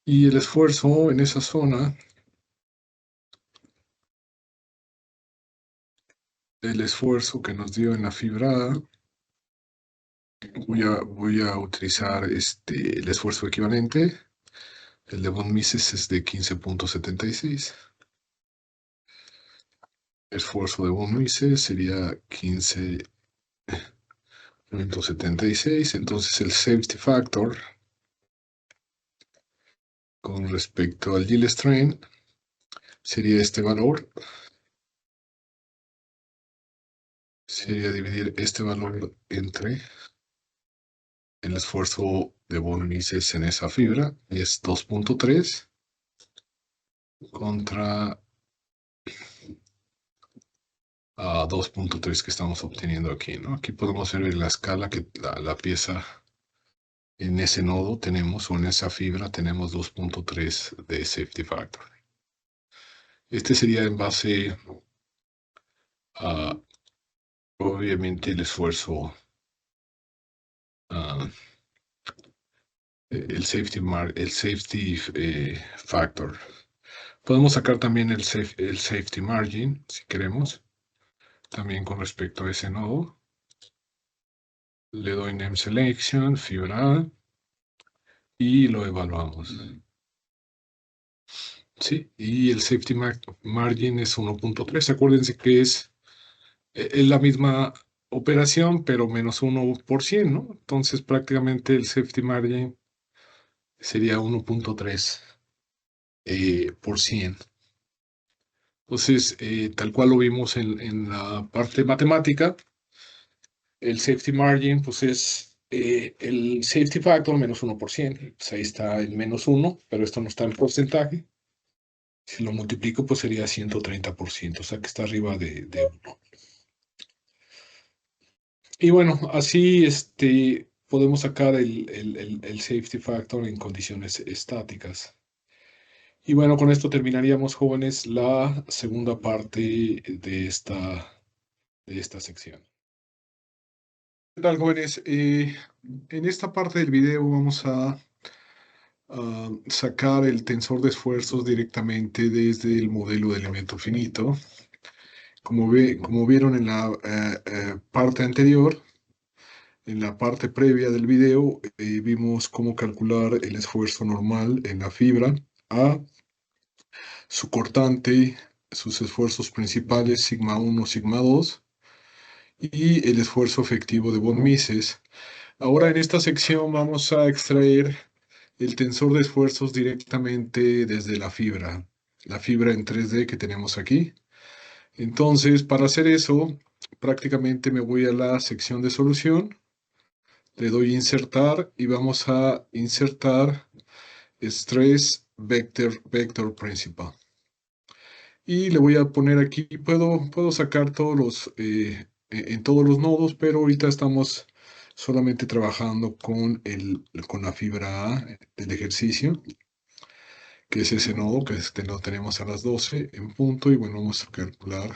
Speaker 1: Y el esfuerzo en esa zona, el esfuerzo que nos dio en la fibra A, voy a utilizar el esfuerzo equivalente. El de von Mises es de 15.76. Esfuerzo de von Mises sería 15.76. Entonces el safety factor con respecto al yield strength sería este valor. Sería dividir este valor entre el esfuerzo de von Mises en esa fibra, y es 2.3 contra 2.3 que estamos obteniendo aquí, ¿no? Aquí podemos ver la escala que la pieza en ese nodo tenemos, o en esa fibra tenemos 2.3 de safety factor. Este sería en base a, obviamente, el esfuerzo, el safety factor. Podemos sacar también el safety margin, si queremos, también con respecto a ese nodo. Le doy name selection, fibra A, y lo evaluamos. Sí, y el safety margin es 1.3. Acuérdense que es la misma operación, pero menos 1%, ¿no? Entonces prácticamente el safety margin sería 1.3 por 100. Entonces, tal cual lo vimos en la parte matemática, el safety margin pues es el safety factor menos 1%. Pues ahí está el menos 1, pero esto no está en porcentaje. Si lo multiplico, pues sería 130%, o sea que está arriba de 1. Y bueno, así podemos sacar el safety factor en condiciones estáticas. Y bueno, con esto terminaríamos, jóvenes, la segunda parte de esta sección. ¿Qué tal, jóvenes? En esta parte del video vamos a sacar el tensor de esfuerzos directamente desde el modelo de elemento finito. Como vieron en la parte anterior, en la parte previa del video, vimos cómo calcular el esfuerzo normal en la fibra A, su cortante, sus esfuerzos principales, sigma 1, sigma 2, y el esfuerzo efectivo de von Mises. Ahora en esta sección vamos a extraer el tensor de esfuerzos directamente desde la fibra en 3D que tenemos aquí. Entonces, para hacer eso, prácticamente me voy a la sección de solución, le doy insertar y vamos a insertar stress vector principal. Y le voy a poner aquí, puedo sacar todos en todos los nodos, pero ahorita estamos solamente trabajando con la fibra A del ejercicio, que es ese nodo, que lo tenemos a las 12 en punto, y bueno, vamos a calcular,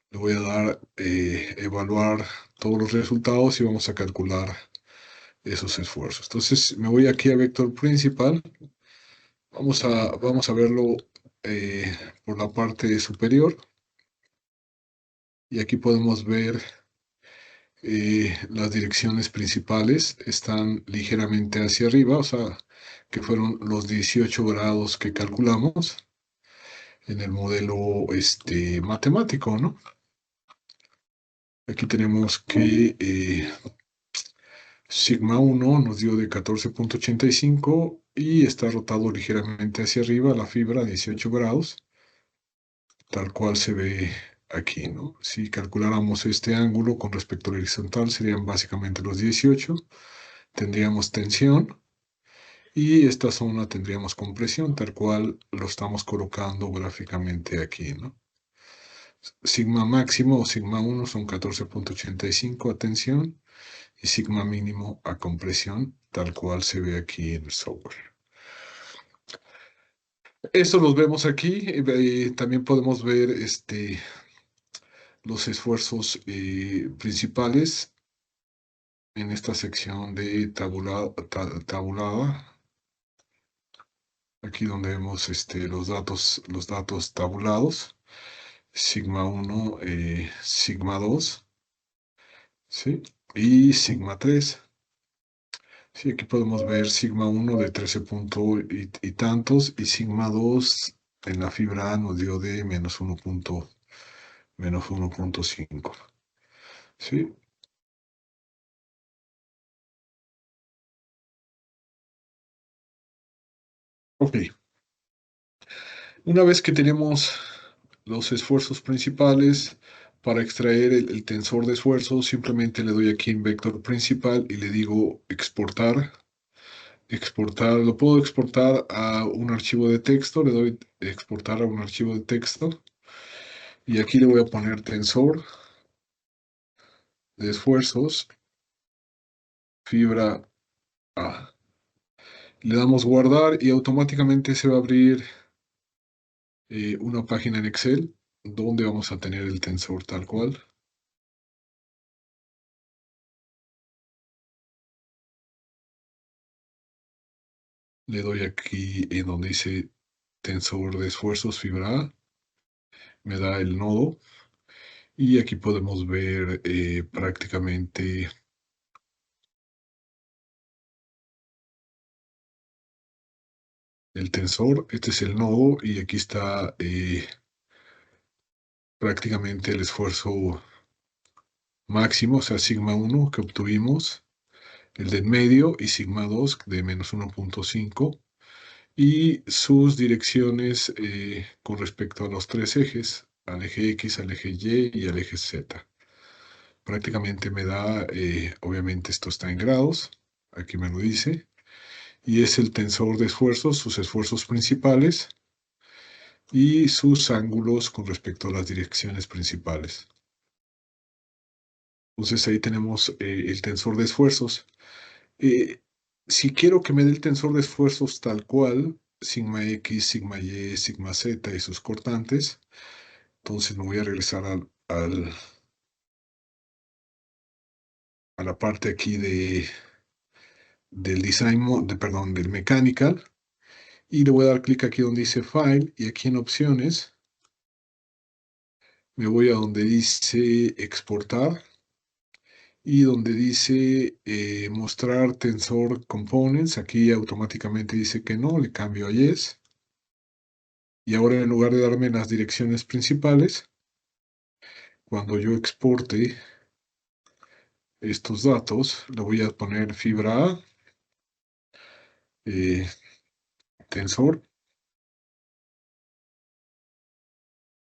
Speaker 1: le voy a dar evaluar todos los resultados y vamos a calcular esos esfuerzos. Entonces me voy aquí a vector principal, vamos a verlo eh, por la parte superior, y aquí podemos ver las direcciones principales están ligeramente hacia arriba, o sea, que fueron los 18 grados que calculamos en el modelo matemático, ¿no? Aquí tenemos que sigma 1 nos dio de 14,85 y está rotado ligeramente hacia arriba la fibra a 18 grados, tal cual se ve aquí, ¿no? Si calculáramos este ángulo con respecto al horizontal, serían básicamente los 18, tendríamos tensión, y esta zona tendríamos compresión, tal cual lo estamos colocando gráficamente aquí, ¿no? Sigma máximo o sigma 1 son 14,85 a tensión, y sigma mínimo a compresión, tal cual se ve aquí en el software. Esto los vemos aquí. También podemos ver los esfuerzos principales en esta sección de tabulada. Aquí donde vemos los datos tabulados. Sigma 1, sigma 2, ¿sí? Y sigma 3. Sí, aquí podemos ver sigma 1 de 13 punto y tantos, y sigma 2 en la fibra A nos dio de menos 1,5. ¿Sí? Ok. Una vez que tenemos los esfuerzos principales, para extraer el tensor de esfuerzos, simplemente le doy aquí en vector principal y le digo exportar. Exportar, lo puedo exportar a un archivo de texto, le doy exportar a un archivo de texto, y aquí le voy a poner tensor de esfuerzos, fibra A. Le damos guardar y automáticamente se va a abrir una página en Excel donde vamos a tener el tensor tal cual. Le doy aquí en donde dice tensor de esfuerzos fibra A, me da el nodo, y aquí podemos ver prácticamente el tensor. Este es el nodo y aquí está prácticamente el esfuerzo máximo, o sea, sigma 1 que obtuvimos, el de en medio, y sigma 2 de menos 1,5, y sus direcciones con respecto a los tres ejes, al eje X, al eje Y y al eje Z. Prácticamente me da, obviamente esto está en grados, aquí me lo dice, y es el tensor de esfuerzos, sus esfuerzos principales y sus ángulos con respecto a las direcciones principales. Entonces ahí tenemos el tensor de esfuerzos. Eh, si quiero que me dé el tensor de esfuerzos tal cual, sigma X, sigma Y, sigma Z y sus cortantes, entonces me voy a regresar a la parte aquí del perdón, del mechanical, y le voy a dar clic aquí donde dice File, y aquí en Opciones me voy a donde dice Exportar, y donde dice Mostrar Tensor Components, aquí automáticamente dice que no, le cambio a Yes. Y ahora, en lugar de darme las direcciones principales, cuando yo exporte estos datos, le voy a poner fibra A, eh, tensor,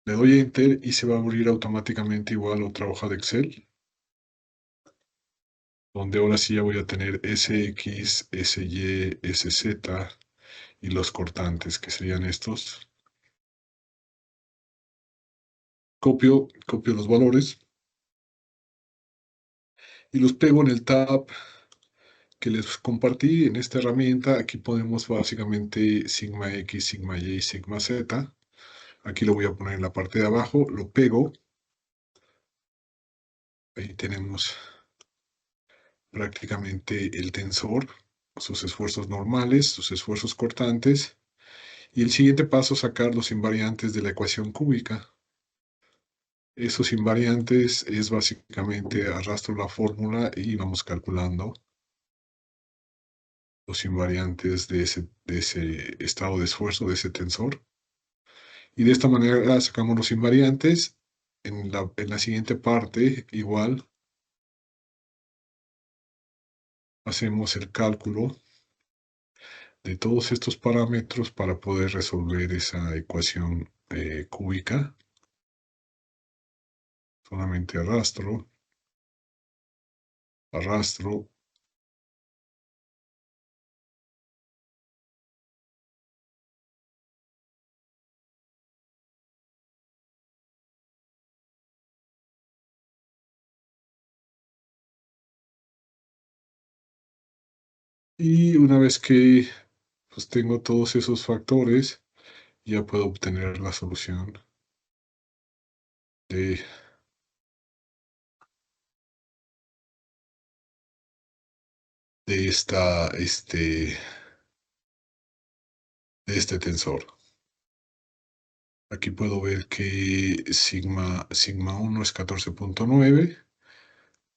Speaker 1: le doy Enter y se va a abrir automáticamente igual otra hoja de Excel, donde ahora sí ya voy a tener SX, SY, SZ y los cortantes, que serían estos. Copio los valores y los pego en el tab que les compartí en esta herramienta. Aquí podemos básicamente sigma X, sigma Y, sigma Z. Aquí lo voy a poner en la parte de abajo, lo pego. Ahí tenemos prácticamente el tensor, sus esfuerzos normales, sus esfuerzos cortantes. Y el siguiente paso, sacar los invariantes de la ecuación cúbica. Esos invariantes es básicamente arrastro la fórmula y vamos calculando los invariantes de ese estado de esfuerzo, de ese tensor. Y de esta manera sacamos los invariantes. En la siguiente parte, igual, hacemos el cálculo de todos estos parámetros para poder resolver esa ecuación cúbica. Solamente arrastro, arrastro. Y una vez que pues, tengo todos esos factores, ya puedo obtener la solución de, de de este tensor. Aquí puedo ver que sigma 1 es 14.9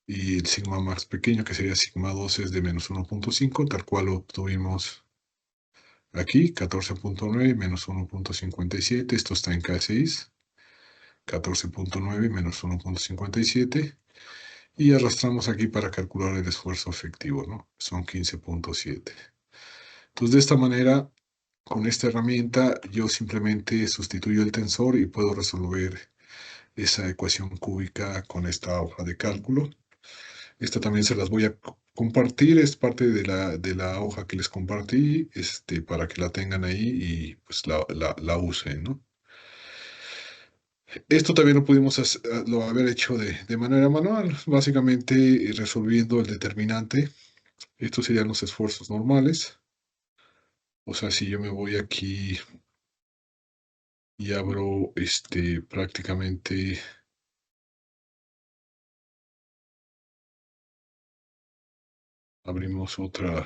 Speaker 1: y el sigma más pequeño, que sería sigma 2, es de menos 1.5, tal cual lo obtuvimos aquí, 14.9 menos 1.57, esto está en K6, 14.9 menos 1.57, y arrastramos aquí para calcular el esfuerzo efectivo, ¿no? Son 15.7. Entonces, de esta manera, con esta herramienta, yo simplemente sustituyo el tensor y puedo resolver esa ecuación cúbica con esta hoja de cálculo. Esta también se las voy a compartir, es parte de la hoja que les compartí, para que la tengan ahí y pues la usen, ¿no? Esto también lo pudimos lo haber hecho de manera manual, básicamente resolviendo el determinante. Estos serían los esfuerzos normales. O sea, si yo me voy aquí y abro prácticamente, abrimos otra,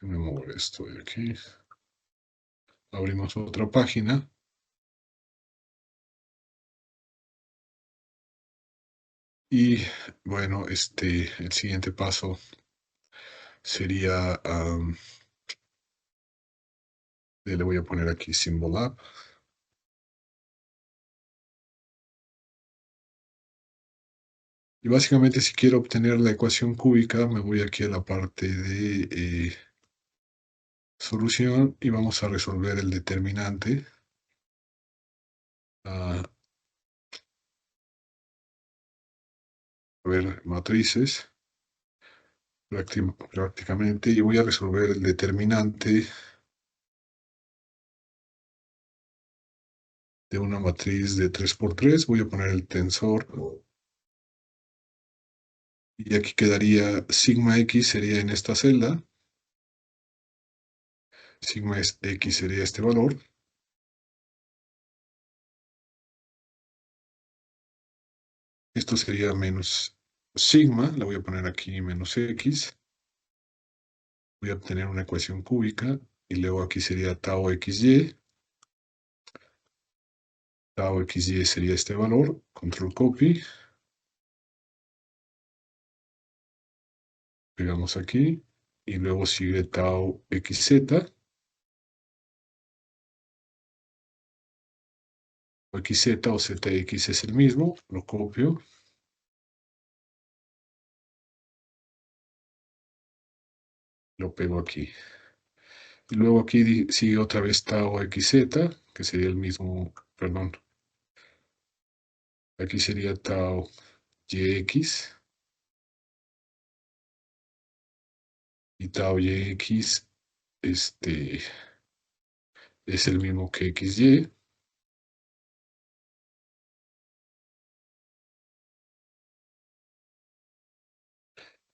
Speaker 1: déjame mover esto de aquí, abrimos otra página y bueno, el siguiente paso sería, le voy a poner aquí Symbol App. Y básicamente si quiero obtener la ecuación cúbica, me voy aquí a la parte de solución y vamos a resolver el determinante. A ver, matrices, prácticamente, y voy a resolver el determinante de una matriz de 3 por 3. Voy a poner el tensor y aquí quedaría sigma X sería en esta celda, sigma X sería este valor, esto sería menos sigma, la voy a poner aquí menos X, voy a obtener una ecuación cúbica y luego aquí sería tau XY, tau XY sería este valor, control copy, pegamos aquí y luego sigue tau XZ, o XZ o ZX es el mismo, lo copio, lo pego aquí. Y luego aquí sigue otra vez tau XZ, que sería el mismo, perdón, aquí sería tau YX y tau YX es el mismo que XY.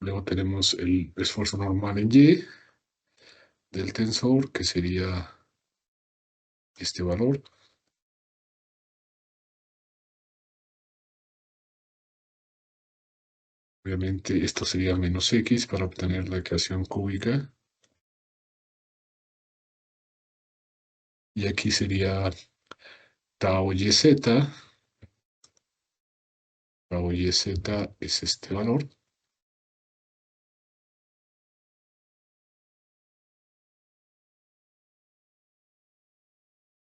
Speaker 1: Luego tenemos el esfuerzo normal en Y del tensor, que sería este valor. Obviamente esto sería menos X para obtener la ecuación cúbica. Y aquí sería tau YZ. Tau YZ es este valor.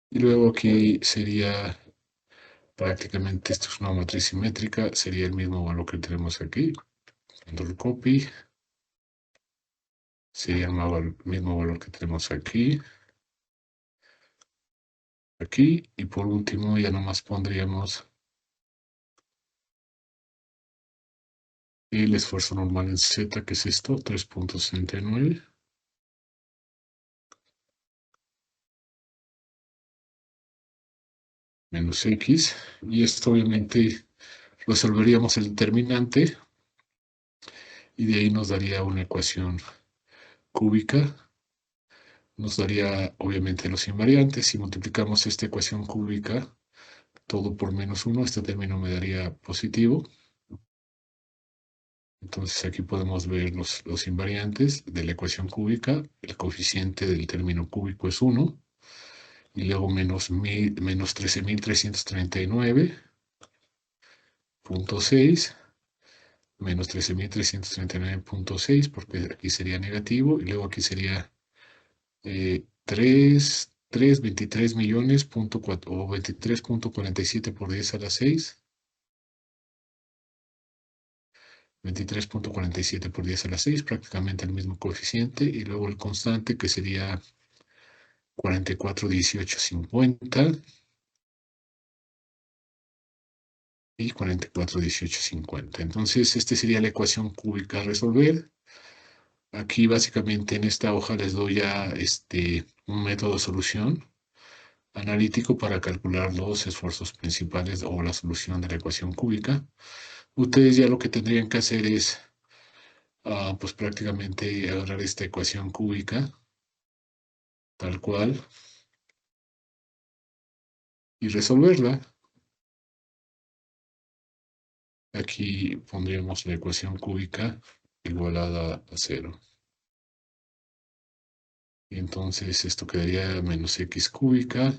Speaker 1: Y luego aquí sería prácticamente, esto es una matriz simétrica, sería el mismo valor que tenemos aquí. Control copy. Sería el mismo valor que tenemos aquí. Aquí. Y por último ya nomás pondríamos el esfuerzo normal en Z, que es esto, 3.69. Menos X. Y esto obviamente resolveríamos el determinante. Y de ahí nos daría una ecuación cúbica. Nos daría obviamente los invariantes. Si multiplicamos esta ecuación cúbica, todo por -1, este término me daría positivo. Entonces aquí podemos ver los invariantes de la ecuación cúbica. El coeficiente del término cúbico es 1. Y luego menos 13.339.6. Menos 13.339.6, porque aquí sería negativo. Y luego aquí sería 23 millones o 23.47 por 10 a la 6. 23.47 por 10 a la 6, prácticamente el mismo coeficiente. Y luego el constante, que sería 44,1850 y 44,1850. Entonces, esta sería la ecuación cúbica a resolver. Aquí básicamente en esta hoja les doy ya un método de solución analítico para calcular los esfuerzos principales o la solución de la ecuación cúbica. Ustedes ya lo que tendrían que hacer es pues prácticamente agarrar esta ecuación cúbica tal cual y resolverla. Aquí pondríamos la ecuación cúbica igualada a 0. Y entonces esto quedaría menos x cúbica,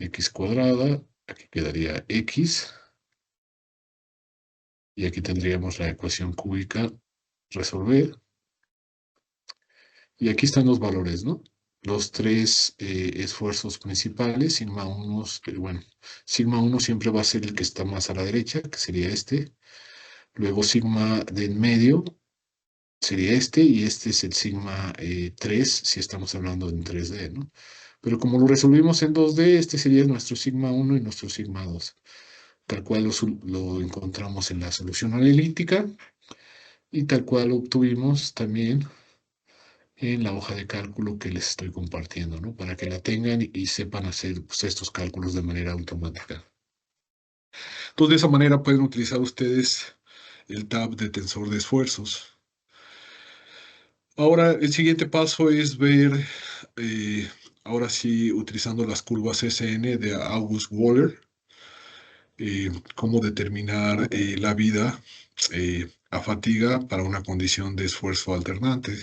Speaker 1: x cuadrada, aquí quedaría x. Y aquí tendríamos la ecuación cúbica resolver. Y aquí están los valores, ¿no? Los tres esfuerzos principales, sigma 1, bueno, sigma 1 siempre va a ser el que está más a la derecha, que sería este. Luego sigma de en medio sería este, y este es el sigma 3, si estamos hablando en 3D, ¿no? Pero como lo resolvimos en 2D, este sería nuestro sigma 1 y nuestro sigma 2, tal cual lo encontramos en la solución analítica y tal cual lo obtuvimos también en la hoja de cálculo que les estoy compartiendo, ¿no? Para que la tengan y sepan hacer pues, estos cálculos de manera automática. Entonces, de esa manera pueden utilizar ustedes el tab de tensor de esfuerzos. Ahora, el siguiente paso es ver, ahora sí, utilizando las curvas SN de August Waller, cómo determinar la vida a fatiga para una condición de esfuerzo alternante.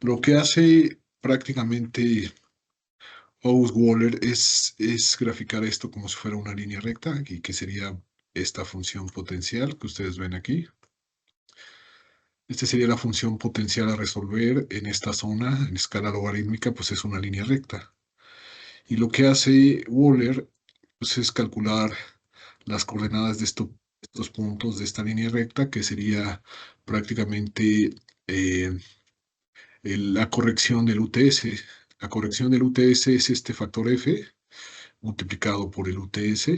Speaker 1: Lo que hace prácticamente August Waller es graficar esto como si fuera una línea recta, aquí que sería esta función potencial que ustedes ven aquí. Esta sería la función potencial a resolver en esta zona, en escala logarítmica, pues es una línea recta. Y lo que hace Waller pues, es calcular las coordenadas de estos puntos de esta línea recta, que sería prácticamente la corrección del UTS. La corrección del UTS es este factor F multiplicado por el UTS.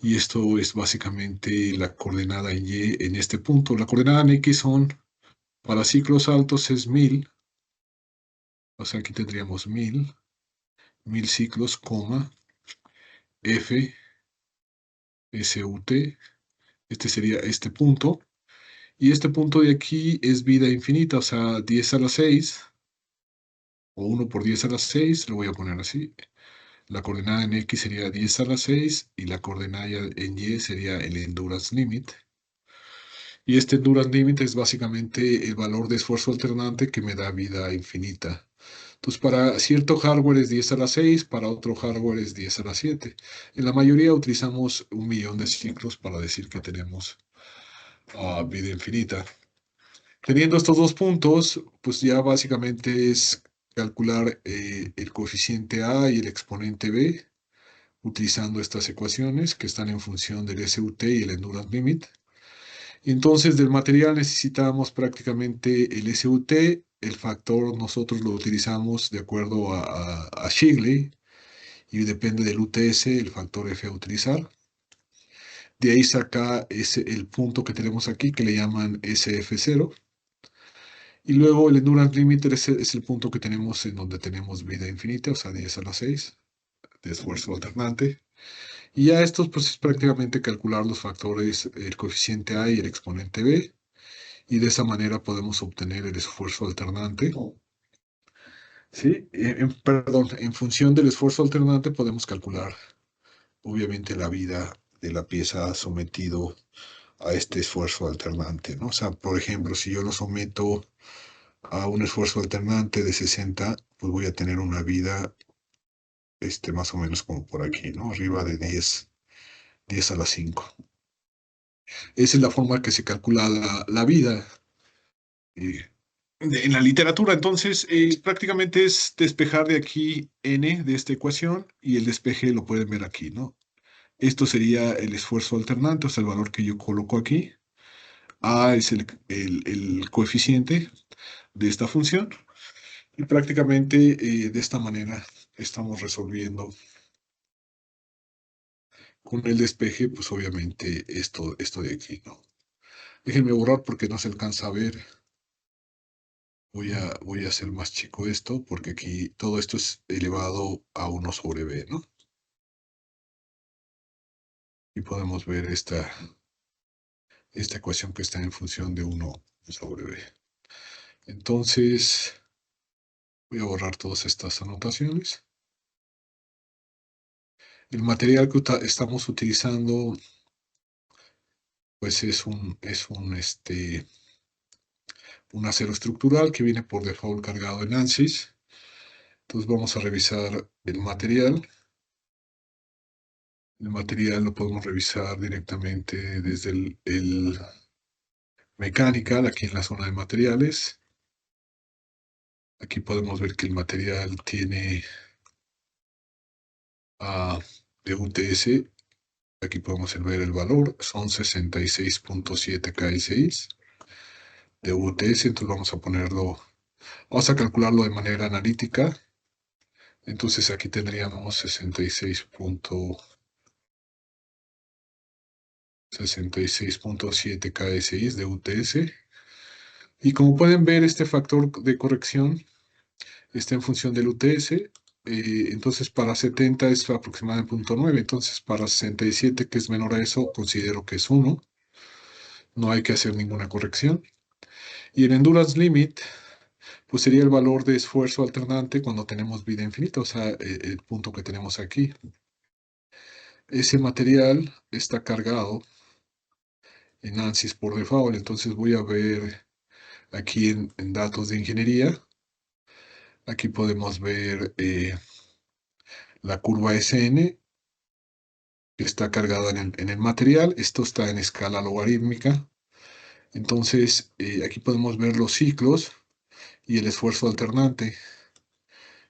Speaker 1: Y esto es básicamente la coordenada en Y en este punto. La coordenada en X son, para ciclos altos es 1000. O sea, aquí tendríamos 1000 ciclos, F, SUT. Este sería este punto. Y este punto de aquí es vida infinita, o sea, 10 a la 6, o 1 por 10 a la 6, lo voy a poner así. La coordenada en X sería 10 a la 6 y la coordenada en Y sería el endurance limit. Y este endurance limit es básicamente el valor de esfuerzo alternante que me da vida infinita. Entonces, para cierto hardware es 10 a la 6, para otro hardware es 10 a la 7. En la mayoría utilizamos 1.000.000 de ciclos para decir que tenemos vida infinita. Teniendo estos dos puntos, pues ya básicamente es calcular el coeficiente A y el exponente B utilizando estas ecuaciones que están en función del SUT y el endurance limit. Entonces, del material necesitamos prácticamente el SUT, el factor nosotros lo utilizamos de acuerdo a Shigley y depende del UTS, el factor F a utilizar. De ahí saca el punto que tenemos aquí que le llaman SF0. Y luego el endurance limit es el punto que tenemos en donde tenemos vida infinita, o sea, 10 a la 6 de esfuerzo alternante. Y ya estos, pues es prácticamente calcular los factores, el coeficiente A y el exponente B. Y de esa manera podemos obtener el esfuerzo alternante. Sí, perdón, en función del esfuerzo alternante podemos calcular, obviamente, la vida de la pieza sometido a este esfuerzo alternante, ¿no? O sea, por ejemplo, si yo lo someto a un esfuerzo alternante de 60, pues voy a tener una vida, más o menos como por aquí, ¿no? Arriba de 10 a la 5. Esa es la forma que se calcula la vida eh, en la literatura. Entonces, prácticamente es despejar de aquí n de esta ecuación y el despeje lo pueden ver aquí, ¿no? Esto sería el esfuerzo alternante, o sea, el valor que yo coloco aquí. A es el coeficiente de esta función. Y prácticamente de esta manera estamos resolviendo con el despeje, pues obviamente esto de aquí, ¿no? Déjenme borrar porque no se alcanza a ver. Voy a hacer más chico esto porque aquí todo esto es elevado a 1 sobre b, ¿no? Y podemos ver esta ecuación que está en función de 1 sobre b. Entonces, voy a borrar todas estas anotaciones. El material que estamos utilizando, pues un acero estructural que viene por default cargado en ANSYS. Entonces vamos a revisar el material. El material lo podemos revisar directamente desde el Mechanical, aquí en la zona de materiales. Aquí podemos ver que el material tiene de UTS. Aquí podemos ver el valor, son 66.7 KS de UTS. Entonces vamos a calcularlo de manera analítica. Entonces aquí tendríamos 66.7 KSI de UTS. Y como pueden ver, este factor de corrección está en función del UTS. Entonces para 70 es aproximadamente 0.9. Entonces para 67, que es menor a eso, considero que es 1. No hay que hacer ninguna corrección. Y el endurance limit, pues sería el valor de esfuerzo alternante cuando tenemos vida infinita, o sea, el punto que tenemos aquí. Ese material está cargado en ANSYS por default, entonces voy a ver aquí en datos de ingeniería. Aquí podemos ver la curva SN que está cargada en el material. Esto está en escala logarítmica. Entonces, aquí podemos ver los ciclos y el esfuerzo alternante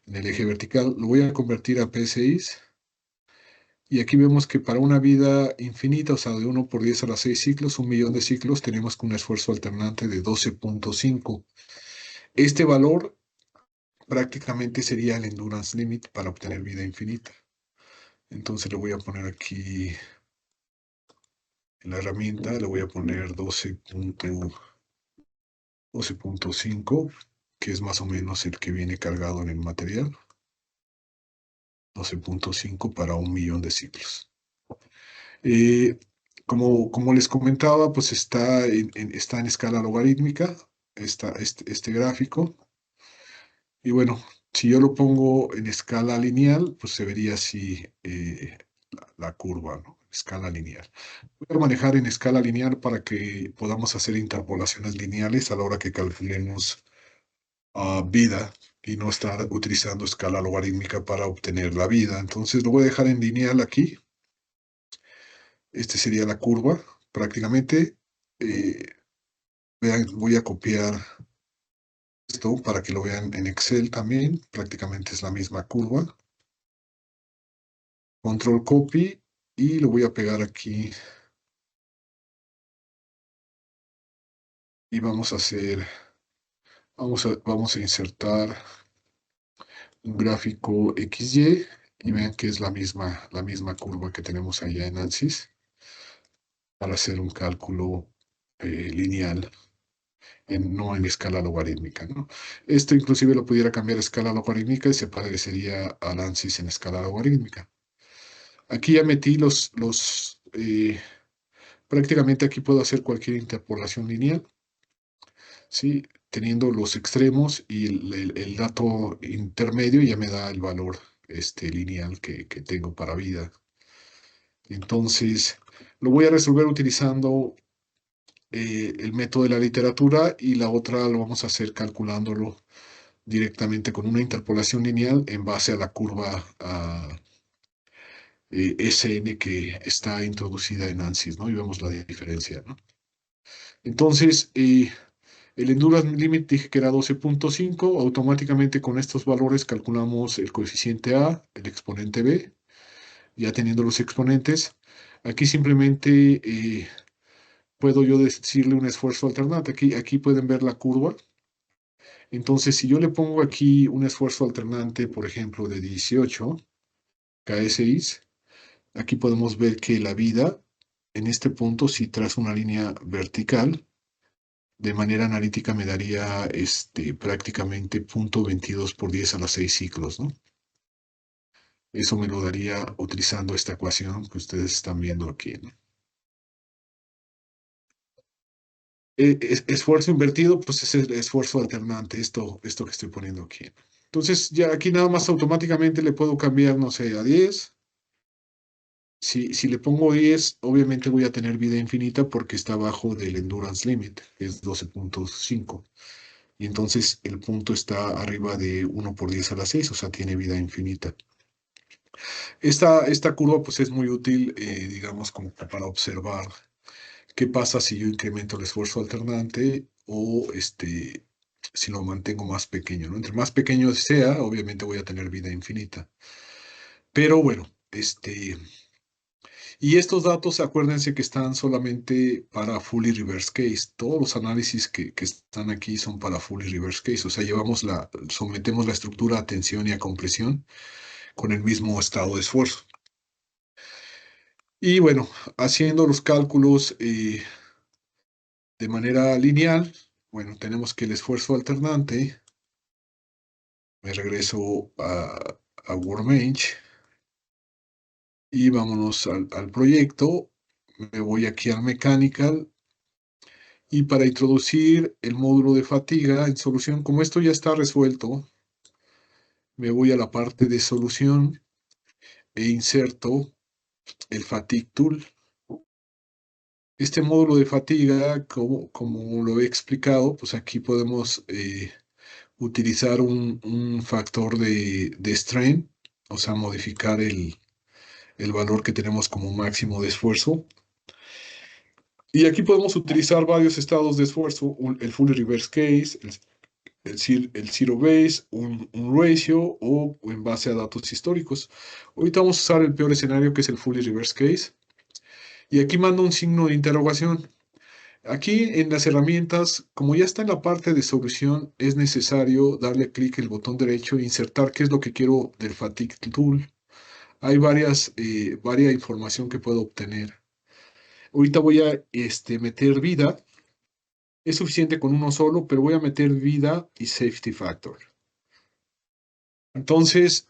Speaker 1: en el eje vertical. Lo voy a convertir a PSIs. Y aquí vemos que para una vida infinita, o sea, de 1 por 10 a la 6 ciclos, 1.000.000 de ciclos, tenemos un esfuerzo alternante de 12.5. Este valor prácticamente sería el endurance limit para obtener vida infinita. Entonces le voy a poner aquí en la herramienta, le voy a poner 12.5, que es más o menos el que viene cargado en el material. 12.5 para 1.000.000 de ciclos. Como les comentaba, pues está en escala logarítmica, este gráfico. Y bueno, si yo lo pongo en escala lineal, pues se vería así la curva, ¿no? Escala lineal. Voy a manejar en escala lineal para que podamos hacer interpolaciones lineales a la hora que calculemos vida y no estar utilizando escala logarítmica para obtener la vida. Entonces lo voy a dejar en lineal aquí. Este sería la curva prácticamente. Eh, Vean, voy a copiar esto para que lo vean en Excel también. Prácticamente es la misma curva. Control copy y lo voy a pegar aquí. Y vamos a hacer, vamos a insertar un gráfico XY y vean que es la misma curva que tenemos allá en ANSYS para hacer un cálculo lineal, no en escala logarítmica, ¿no? Esto inclusive lo pudiera cambiar a escala logarítmica y se parecería al ANSYS en escala logarítmica. Aquí ya metí prácticamente aquí puedo hacer cualquier interpolación lineal, ¿sí? Teniendo los extremos y el dato intermedio ya me da el valor lineal que tengo para vida. Entonces, lo voy a resolver utilizando el método de la literatura y la otra lo vamos a hacer calculándolo directamente con una interpolación lineal en base a la curva SN que está introducida en ANSYS, ¿no? Y vemos la diferencia, ¿no? Entonces, el Endurance Limit dije que era 12.5. Automáticamente con estos valores calculamos el coeficiente A, el exponente B, ya teniendo los exponentes. Aquí simplemente puedo yo decirle un esfuerzo alternante. Aquí pueden ver la curva. Entonces, si yo le pongo aquí un esfuerzo alternante, por ejemplo, de 18 KSIs, aquí podemos ver que la vida en este punto, si trazo una línea vertical, de manera analítica me daría prácticamente 0.22 por 10 a la 6 ciclos, ¿no? Eso me lo daría utilizando esta ecuación que ustedes están viendo aquí, ¿no? Esfuerzo invertido, pues es el esfuerzo alternante, esto que estoy poniendo aquí. Entonces, ya aquí nada más automáticamente le puedo cambiar, no sé, a 10. Si le pongo 10, obviamente voy a tener vida infinita porque está abajo del endurance limit, que es 12.5. Y entonces el punto está arriba de 1 por 10 a la 6, o sea, tiene vida infinita. Esta curva pues es muy útil, digamos, como para observar qué pasa si yo incremento el esfuerzo alternante o si lo mantengo más pequeño, ¿no? Entre más pequeño sea, obviamente voy a tener vida infinita. Pero bueno, y estos datos, acuérdense que están solamente para fully reverse case. Todos los análisis que están aquí son para fully reverse case. O sea, sometemos la estructura a tensión y a compresión con el mismo estado de esfuerzo. Y bueno, haciendo los cálculos de manera lineal, bueno, tenemos que el esfuerzo alternante, me regreso a Workbench y vámonos al proyecto. Me voy aquí al Mechanical. Y para introducir el módulo de fatiga en solución, como esto ya está resuelto, me voy a la parte de solución e inserto el Fatigue Tool. Este módulo de fatiga, como lo he explicado, pues aquí podemos utilizar un factor de strain, o sea, modificar el valor que tenemos como máximo de esfuerzo. Y aquí podemos utilizar varios estados de esfuerzo, el Full Reverse Case, el Zero Base, un ratio o en base a datos históricos. Ahorita vamos a usar el peor escenario que es el Fully Reverse Case. Y aquí mando un signo de interrogación. Aquí en las herramientas, como ya está en la parte de solución, es necesario darle clic en el botón derecho e insertar qué es lo que quiero del Fatigue Tool. Hay varias información que puedo obtener. Ahorita voy a meter vida. Es suficiente con uno solo, pero voy a meter vida y safety factor. Entonces,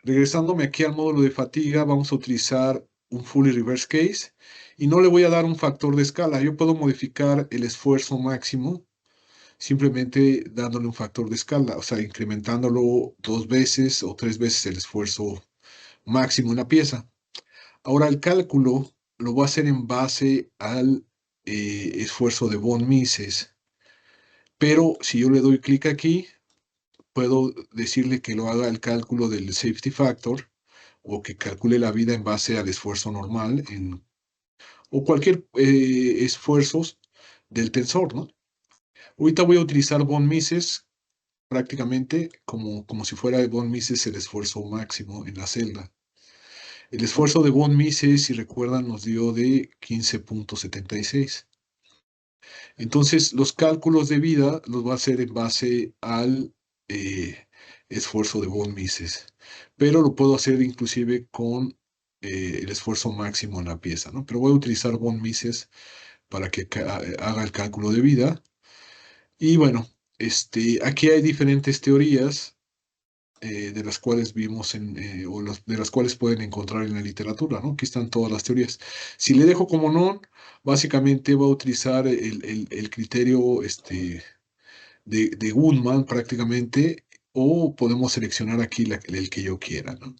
Speaker 1: regresándome aquí al módulo de fatiga, vamos a utilizar un fully reverse case y no le voy a dar un factor de escala. Yo puedo modificar el esfuerzo máximo simplemente dándole un factor de escala, o sea, incrementándolo 2 veces o 3 veces el esfuerzo máximo en la pieza. Ahora el cálculo lo voy a hacer en base al esfuerzo de von Mises, pero si yo le doy clic aquí, puedo decirle que lo haga el cálculo del safety factor o que calcule la vida en base al esfuerzo normal o cualquier esfuerzos del tensor, ¿no? Ahorita voy a utilizar von Mises prácticamente como si fuera von Mises el esfuerzo máximo en la celda. El esfuerzo de von Mises, si recuerdan, nos dio de 15.76. Entonces, los cálculos de vida los va a hacer en base al esfuerzo de von Mises, pero lo puedo hacer inclusive con el esfuerzo máximo en la pieza, ¿no? Pero voy a utilizar von Mises para que haga el cálculo de vida. Y bueno, aquí hay diferentes teorías de las cuales vimos de las cuales pueden encontrar en la literatura, ¿no? Aquí están todas las teorías. Si le dejo como non, básicamente va a utilizar el criterio de Goodman prácticamente, o podemos seleccionar aquí el que yo quiera, ¿no?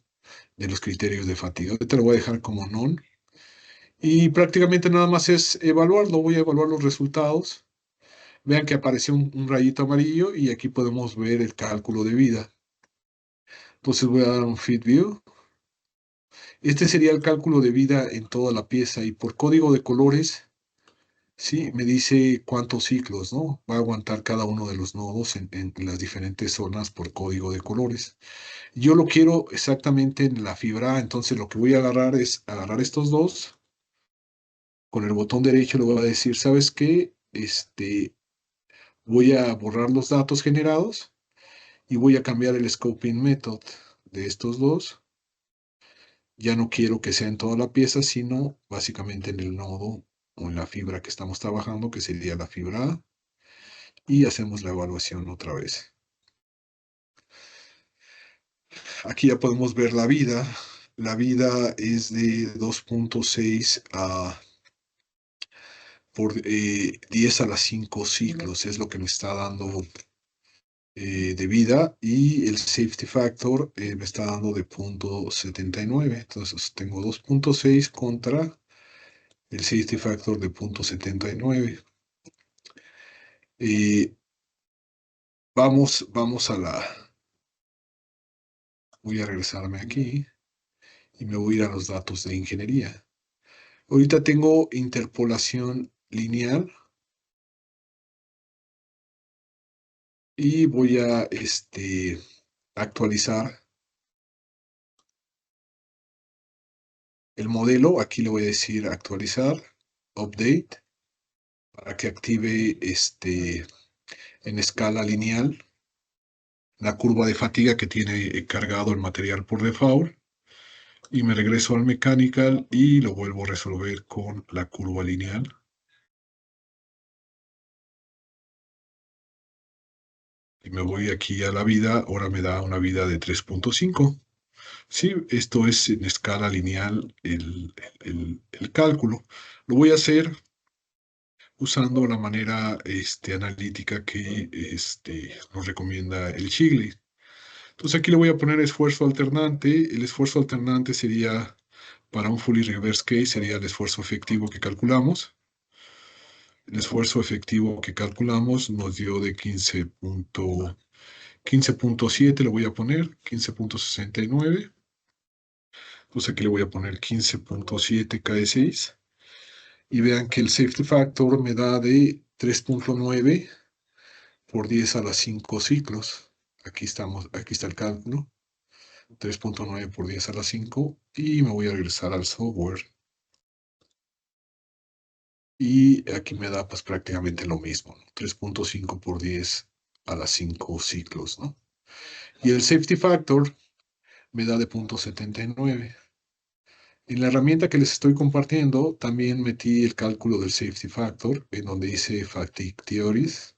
Speaker 1: De los criterios de fatiga. Ahorita lo voy a dejar como non. Y prácticamente nada más es evaluarlo. Voy a evaluar los resultados. Vean que apareció un rayito amarillo y aquí podemos ver el cálculo de vida. Entonces voy a dar un Fit View. Este sería el cálculo de vida en toda la pieza y por código de colores, sí, me dice cuántos ciclos, ¿no? Va a aguantar cada uno de los nodos en las diferentes zonas por código de colores. Yo lo quiero exactamente en la fibra A, entonces lo que voy a agarrar es agarrar estos dos. Con el botón derecho le voy a decir, ¿sabes qué? Voy a borrar los datos generados y voy a cambiar el scoping method de estos dos. Ya no quiero que sea en toda la pieza, sino básicamente en el nodo o en la fibra que estamos trabajando, que sería la fibra A, y hacemos la evaluación otra vez. Aquí ya podemos ver la vida. La vida es de 2.6 por 10 a la 5 ciclos, es lo que me está dando de vida, y el safety factor me está dando de 0.79. Entonces tengo 2.6 contra el safety factor de 0.79. Vamos a voy a regresarme aquí y me voy a ir a los datos de ingeniería. Ahorita tengo interpolación lineal y voy a actualizar el modelo. Aquí le voy a decir actualizar, update, para que active en escala lineal la curva de fatiga que tiene cargado el material por default. Y me regreso al mechanical y lo vuelvo a resolver con la curva lineal. Y me voy aquí a la vida, ahora me da una vida de 3.5. Sí, esto es en escala lineal el cálculo. Lo voy a hacer usando la manera analítica que nos recomienda el Shigley. Entonces aquí le voy a poner esfuerzo alternante. El esfuerzo alternante sería, para un fully reverse case, sería el esfuerzo efectivo que calculamos. El esfuerzo efectivo que calculamos nos dio de 15.7, le voy a poner 15.69. Entonces aquí le voy a poner 15.7 KE6. Y vean que el safety factor me da de 3.9 por 10 a la 5 ciclos. Aquí está el cálculo. 3.9 por 10 a la 5. Y me voy a regresar al software. Y aquí me da pues prácticamente lo mismo, ¿no? 3.5 por 10 a las 5 ciclos, ¿no? Y el safety factor me da de 0.79. En la herramienta que les estoy compartiendo, también metí el cálculo del safety factor, en donde dice Fatigue Theories.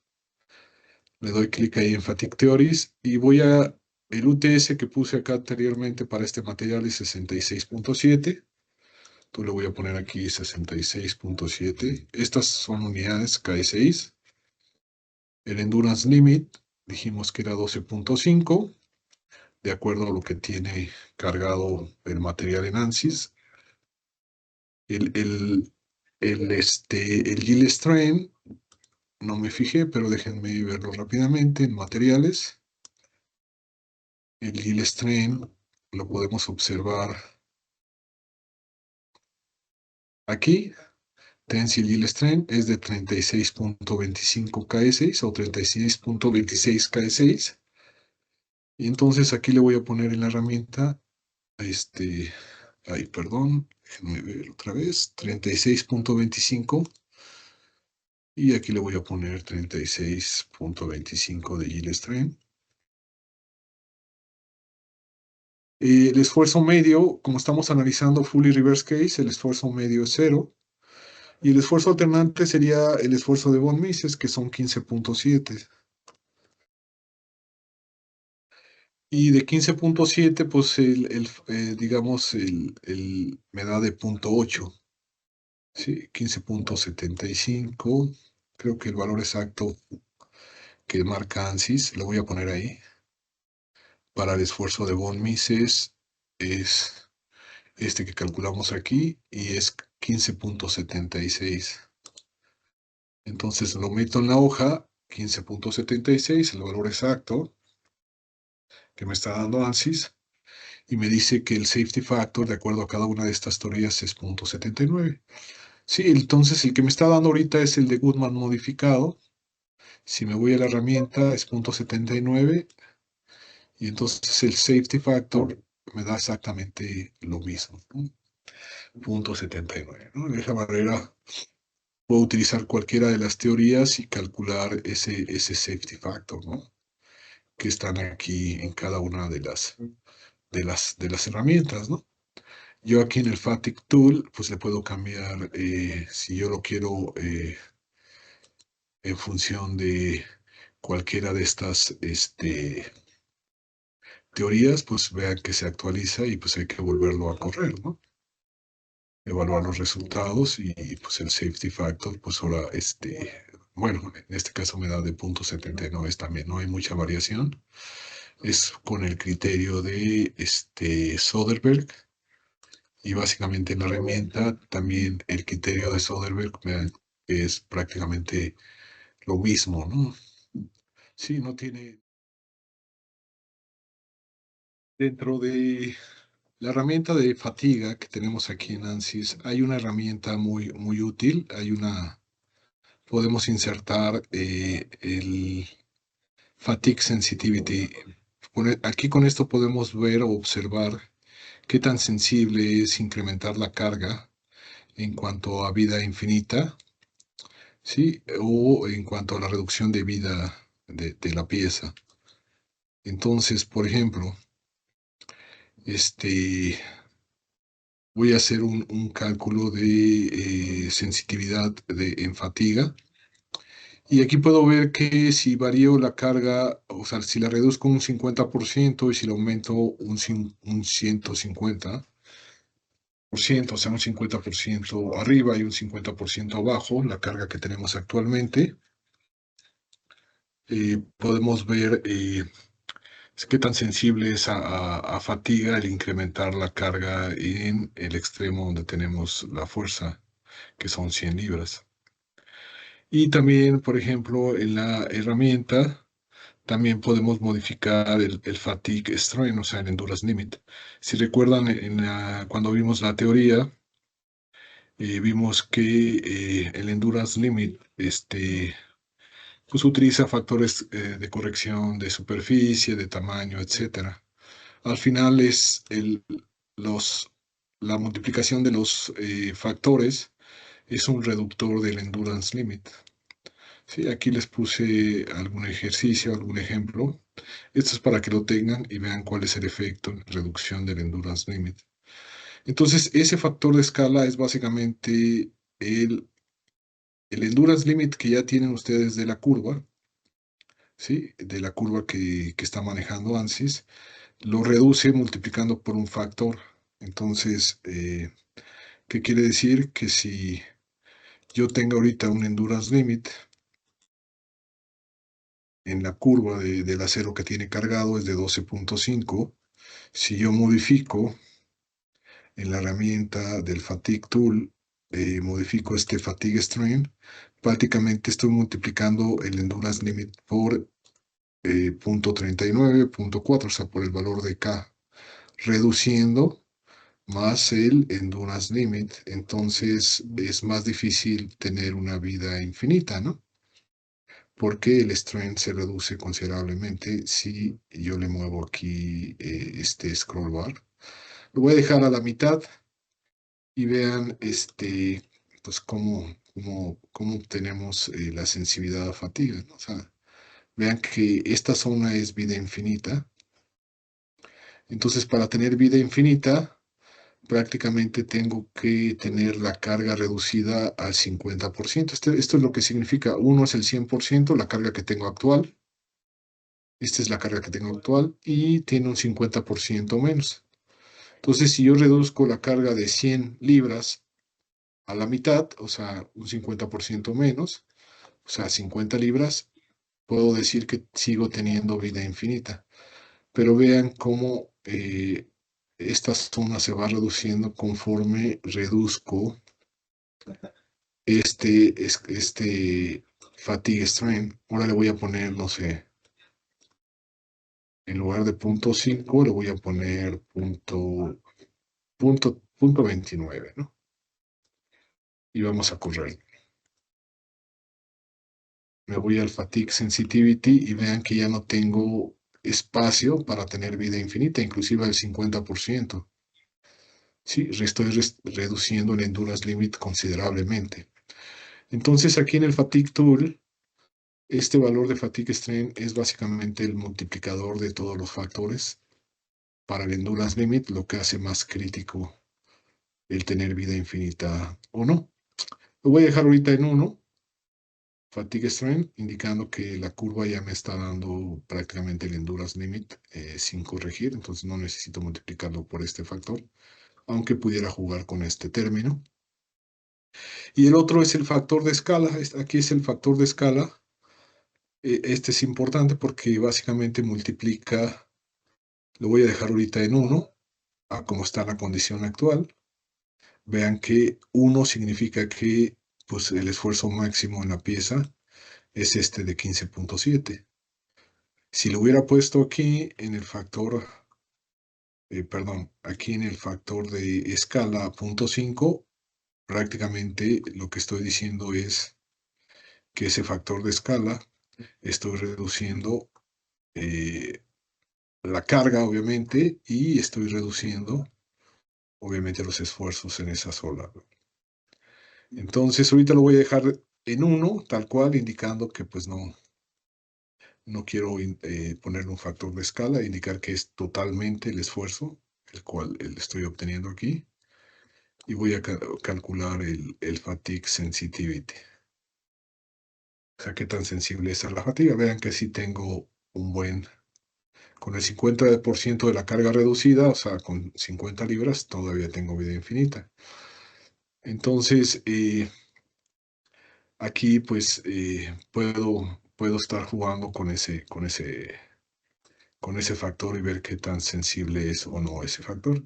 Speaker 1: Le doy clic ahí en Fatigue Theories y el UTS que puse acá anteriormente para este material es 66.7. Entonces le voy a poner aquí 66.7. Estas son unidades KE6. El Endurance Limit dijimos que era 12.5, de acuerdo a lo que tiene cargado el material en ANSYS. El Yield Strain, no me fijé, pero déjenme verlo rápidamente en materiales. El Yield Strain lo podemos observar aquí. Tensile Yield Strain es de 36.25 KE6 o 36.26 KE6. Y entonces aquí le voy a poner en la herramienta, ay, perdón, déjenme ver otra vez, 36.25. Y aquí le voy a poner 36.25 de Yield Strain. El esfuerzo medio, como estamos analizando fully reverse case, el esfuerzo medio es 0. Y el esfuerzo alternante sería el esfuerzo de von Mises, que son 15.7. Y de 15.7, pues digamos, me da de 0.8. Sí, 15.75. Creo que el valor exacto que marca ANSYS, lo voy a poner ahí. Para el esfuerzo de von Mises es este que calculamos aquí y es 15.76. Entonces lo meto en la hoja, 15.76, el valor exacto que me está dando ANSYS, y me dice que el safety factor, de acuerdo a cada una de estas teorías, es 0.79. Sí, entonces el que me está dando ahorita es el de Goodman modificado. Si me voy a la herramienta, es 0.79, y entonces el safety factor me da exactamente lo mismo, ¿no? 0.79, ¿no? De esa manera puedo utilizar cualquiera de las teorías y calcular ese safety factor, ¿no? Que están aquí en cada una de las herramientas, ¿no? Yo aquí en el Fatigue Tool, pues le puedo cambiar, si yo lo quiero, en función de cualquiera de estas teorías, pues vean que se actualiza y pues hay que volverlo a correr, ¿no? Evaluar los resultados y pues el safety factor, pues ahora, bueno, en este caso me da de 0.79 también, no hay mucha variación. Es con el criterio de Soderbergh, y básicamente en la herramienta también el criterio de Soderbergh es prácticamente lo mismo, ¿no? Sí, no tiene. Dentro de la herramienta de fatiga que tenemos aquí en ANSYS, hay una herramienta muy, muy útil. Podemos insertar el Fatigue Sensitivity. Aquí con esto podemos ver o observar qué tan sensible es incrementar la carga en cuanto a vida infinita, ¿sí? O en cuanto a la reducción de vida de la pieza. Entonces, por ejemplo, voy a hacer un cálculo de sensitividad en fatiga. Y aquí puedo ver que si varío la carga, o sea, si la reduzco un 50% y si la aumento un 150%, o sea, un 50% arriba y un 50% abajo, la carga que tenemos actualmente, podemos ver qué tan sensible es a fatiga el incrementar la carga en el extremo donde tenemos la fuerza, que son 100 libras. Y también, por ejemplo, en la herramienta, también podemos modificar el fatigue strain, o sea, el endurance limit. Si recuerdan, cuando vimos la teoría, vimos que el endurance limit, pues utiliza factores de corrección de superficie, de tamaño, etcétera. Al final es la multiplicación de los factores es un reductor del endurance limit. Sí, aquí les puse algún ejercicio, algún ejemplo. Esto es para que lo tengan y vean cuál es el efecto en reducción del endurance limit. Entonces, ese factor de escala es básicamente el endurance limit que ya tienen ustedes de la curva, ¿sí? De la curva que está manejando ANSYS, lo reduce multiplicando por un factor. Entonces, ¿Qué quiere decir? Que si yo tengo ahorita un endurance limit en la curva del acero que tiene cargado es de 12.5, si yo modifico en la herramienta del Fatigue Tool, modifico este Fatigue Strain, prácticamente estoy multiplicando el Endurance Limit por 0.39, 0.4, o sea, por el valor de K, reduciendo más el Endurance Limit, entonces es más difícil tener una vida infinita, ¿no? Porque el strain se reduce considerablemente si yo le muevo aquí este scroll bar. Lo voy a dejar a la mitad y vean pues cómo obtenemos la sensibilidad a fatiga, ¿no? O sea, vean que esta zona es vida infinita. Entonces, para tener vida infinita, prácticamente tengo que tener la carga reducida al 50%. Esto es lo que significa. Uno es el 100%, la carga que tengo actual. Esta es la carga que tengo actual y tiene un 50% menos. Entonces, si yo reduzco la carga de 100 libras a la mitad, o sea, un 50% menos, o sea, 50 libras, puedo decir que sigo teniendo vida infinita. Pero vean cómo esta zona se va reduciendo conforme reduzco este fatigue strain. Ahora le voy a poner, no sé, en lugar de 0.5, le voy a poner punto 29, ¿no? Y vamos a correr. Me voy al fatigue sensitivity y vean que ya no tengo espacio para tener vida infinita, inclusive al 50%. Sí, estoy reduciendo el endurance limit considerablemente. Entonces aquí en el fatigue tool, este valor de fatigue strain es básicamente el multiplicador de todos los factores para el endurance limit, lo que hace más crítico el tener vida infinita o no. Lo voy a dejar ahorita en 1, fatigue strain, indicando que la curva ya me está dando prácticamente el endurance limit sin corregir, entonces no necesito multiplicarlo por este factor, aunque pudiera jugar con este término. Y el otro es el factor de escala. Aquí es el factor de escala. Este es importante porque básicamente multiplica, lo voy a dejar ahorita en 1, a como está la condición actual. Vean que 1 significa que pues, el esfuerzo máximo en la pieza es este de 15.7. Si lo hubiera puesto aquí en el factor, perdón, aquí en el factor de escala 0.5, prácticamente lo que estoy diciendo es que ese factor de escala estoy reduciendo la carga, obviamente, y estoy reduciendo, obviamente, los esfuerzos en esa sola. Entonces, ahorita lo voy a dejar en 1, tal cual, indicando que pues no quiero ponerle un factor de escala, indicar que es totalmente el esfuerzo, el cual estoy obteniendo aquí, y voy a calcular el fatigue sensitivity. O sea, qué tan sensible es a la fatiga. Vean que sí tengo un buen, con el 50% de la carga reducida, o sea, con 50 libras, todavía tengo vida infinita. Entonces, aquí pues puedo estar jugando con ese factor y ver qué tan sensible es o no ese factor.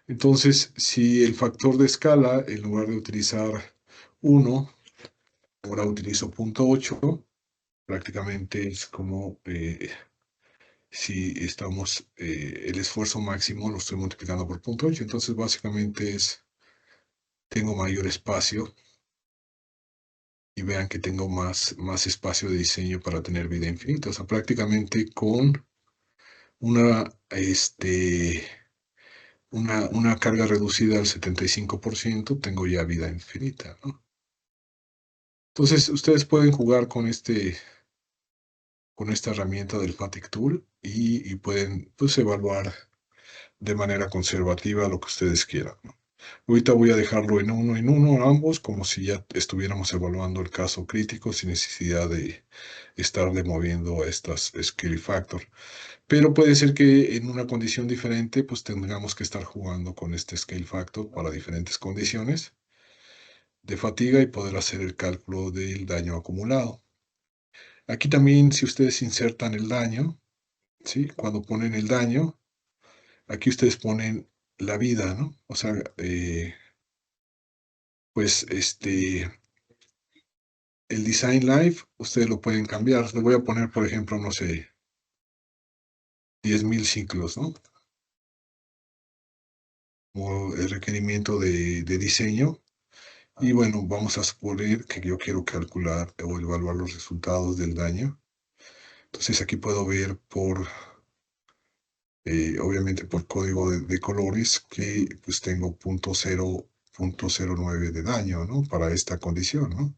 Speaker 1: Entonces, si el factor de escala, en lugar de utilizar 1, ahora utilizo 0.8, prácticamente es como si estamos, el esfuerzo máximo lo estoy multiplicando por 0.8, entonces básicamente tengo mayor espacio y vean que tengo más espacio de diseño para tener vida infinita, o sea, prácticamente con una, una carga reducida al 75%, tengo ya vida infinita, ¿no? Entonces, ustedes pueden jugar con esta herramienta del Fatigue Tool y pueden pues, evaluar de manera conservativa lo que ustedes quieran, ¿no? Ahorita voy a dejarlo en uno ambos, como si ya estuviéramos evaluando el caso crítico sin necesidad de estarle moviendo a estas scale factor. Pero puede ser que en una condición diferente, pues tengamos que estar jugando con este scale factor para diferentes condiciones de fatiga y poder hacer el cálculo del daño acumulado. Aquí también, si ustedes insertan el daño, ¿sí? Cuando ponen el daño, aquí ustedes ponen la vida, ¿no? O sea, pues el design life, ustedes lo pueden cambiar. Le voy a poner, por ejemplo, no sé, 10.000 ciclos, ¿no? Como el requerimiento de diseño. Y bueno, vamos a suponer que yo quiero calcular o evaluar los resultados del daño. Entonces aquí puedo ver obviamente por código de colores, que pues tengo 0.09 de daño, ¿no? Para esta condición, ¿no?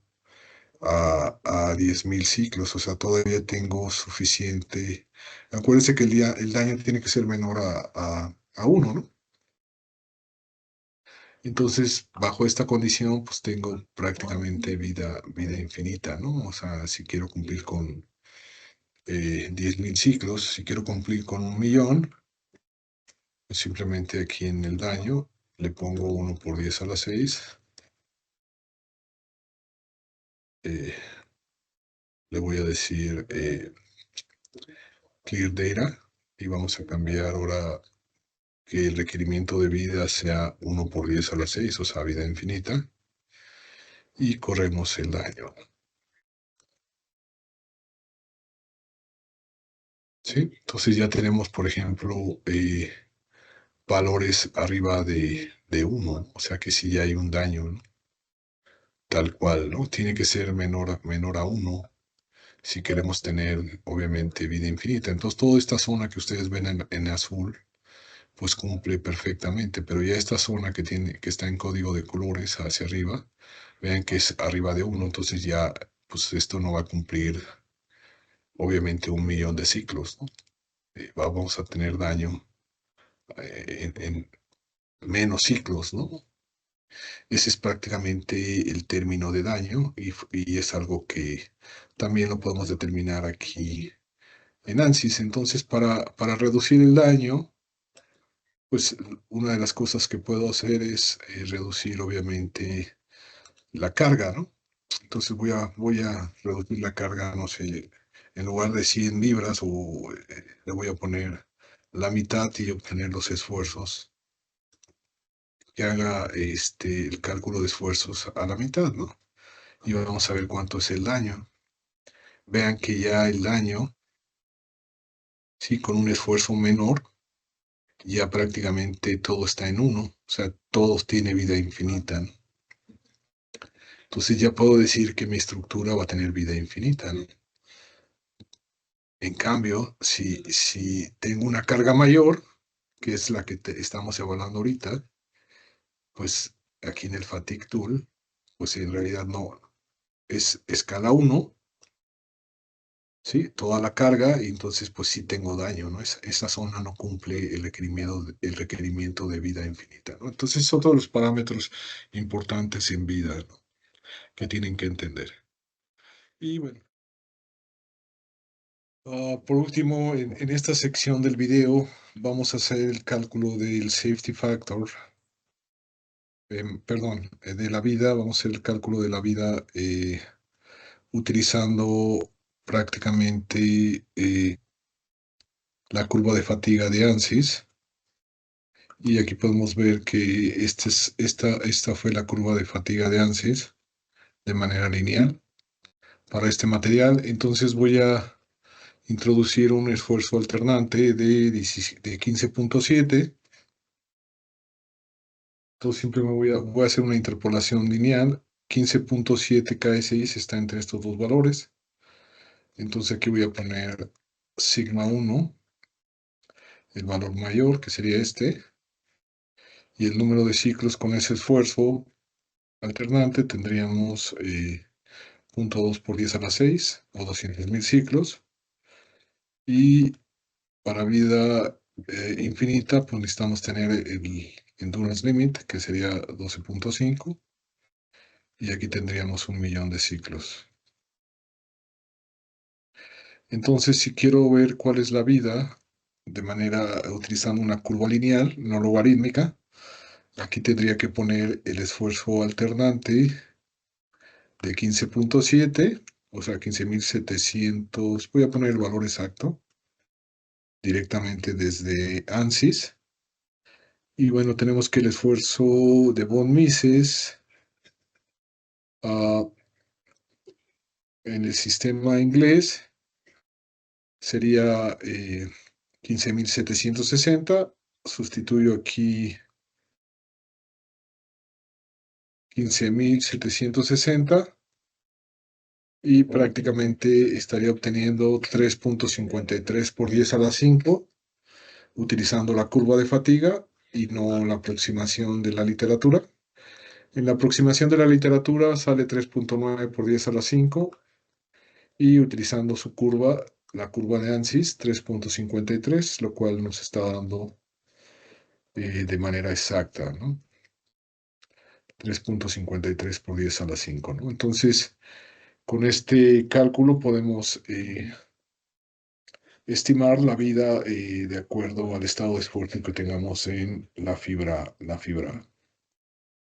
Speaker 1: A 10.000 ciclos, o sea, todavía tengo suficiente. Acuérdense que el daño tiene que ser menor a 1, ¿no? Entonces, bajo esta condición, pues tengo prácticamente vida infinita, ¿no? O sea, si quiero cumplir con 10.000 ciclos, si quiero cumplir con 1.000.000, pues simplemente aquí en el daño le pongo 1 por 10 a la 6. eh, Le voy a decir clear data y vamos a cambiar ahora que el requerimiento de vida sea 1 por 10 a la 6, o sea, vida infinita, y corremos el daño. ¿Sí? Entonces ya tenemos, por ejemplo, valores arriba de 1, o sea que si ya hay un daño, ¿no? Tal cual, ¿no? Tiene que ser menor a 1 si queremos tener, obviamente, vida infinita. Entonces, toda esta zona que ustedes ven en azul, pues cumple perfectamente, pero ya esta zona que está en código de colores hacia arriba, vean que es arriba de 1, entonces ya, pues esto no va a cumplir, obviamente, 1.000.000 de ciclos, ¿no? Vamos a tener daño en menos ciclos, ¿no? Ese es prácticamente el término de daño y es algo que también lo podemos determinar aquí en ANSYS. Entonces, para reducir el daño, pues una de las cosas que puedo hacer es reducir, obviamente, la carga, ¿no? Entonces voy a reducir la carga, no sé, en lugar de 100 libras, o le voy a poner la mitad y obtener los esfuerzos, que haga el cálculo de esfuerzos a la mitad, ¿no? Y vamos a ver cuánto es el daño. Vean que ya el daño, sí, con un esfuerzo menor, ya prácticamente todo está en 1, o sea, todo tiene vida infinita, ¿no? Entonces ya puedo decir que mi estructura va a tener vida infinita, ¿no? En cambio, si tengo una carga mayor, que es la que estamos evaluando ahorita, pues aquí en el Fatigue Tool, pues en realidad no, es escala 1, ¿sí? Toda la carga, y entonces pues sí tengo daño, ¿no? Esa zona no cumple el requerimiento de vida infinita, ¿no? Entonces son todos los parámetros importantes en vida, ¿no? Que tienen que entender. Y bueno, por último, en esta sección del video vamos a hacer el cálculo del safety factor, perdón, de la vida. Vamos a hacer el cálculo de la vida utilizando prácticamente la curva de fatiga de ANSYS. Y aquí podemos ver que esta fue la curva de fatiga de ANSYS de manera lineal para este material. Entonces voy a introducir un esfuerzo alternante de 15.7. Entonces siempre voy a hacer una interpolación lineal. 15.7 KSI está entre estos dos valores. Entonces aquí voy a poner sigma 1, el valor mayor, que sería este, y el número de ciclos con ese esfuerzo alternante tendríamos 0.2 por 10 a la 6, o 200.000 ciclos. Y para vida infinita, pues necesitamos tener endurance limit, que sería 12.5, y aquí tendríamos 1.000.000 de ciclos. Entonces, si quiero ver cuál es la vida de manera utilizando una curva lineal, no logarítmica, aquí tendría que poner el esfuerzo alternante de 15.7, o sea, 15.700, voy a poner el valor exacto, directamente desde ANSYS. Y bueno, tenemos que el esfuerzo de von Mises ah, en el sistema inglés sería 15.760. Sustituyo aquí 15.760 y prácticamente estaría obteniendo 3.53 por 10 a la 5 utilizando la curva de fatiga y no la aproximación de la literatura. En la aproximación de la literatura sale 3.9 por 10 a la 5 y utilizando su curva, la curva de ANSYS, 3.53, lo cual nos está dando de manera exacta, ¿no? 3.53 por 10 a la 5, ¿no? Entonces, con este cálculo podemos estimar la vida de acuerdo al estado de esfuerzo que tengamos en la fibra A.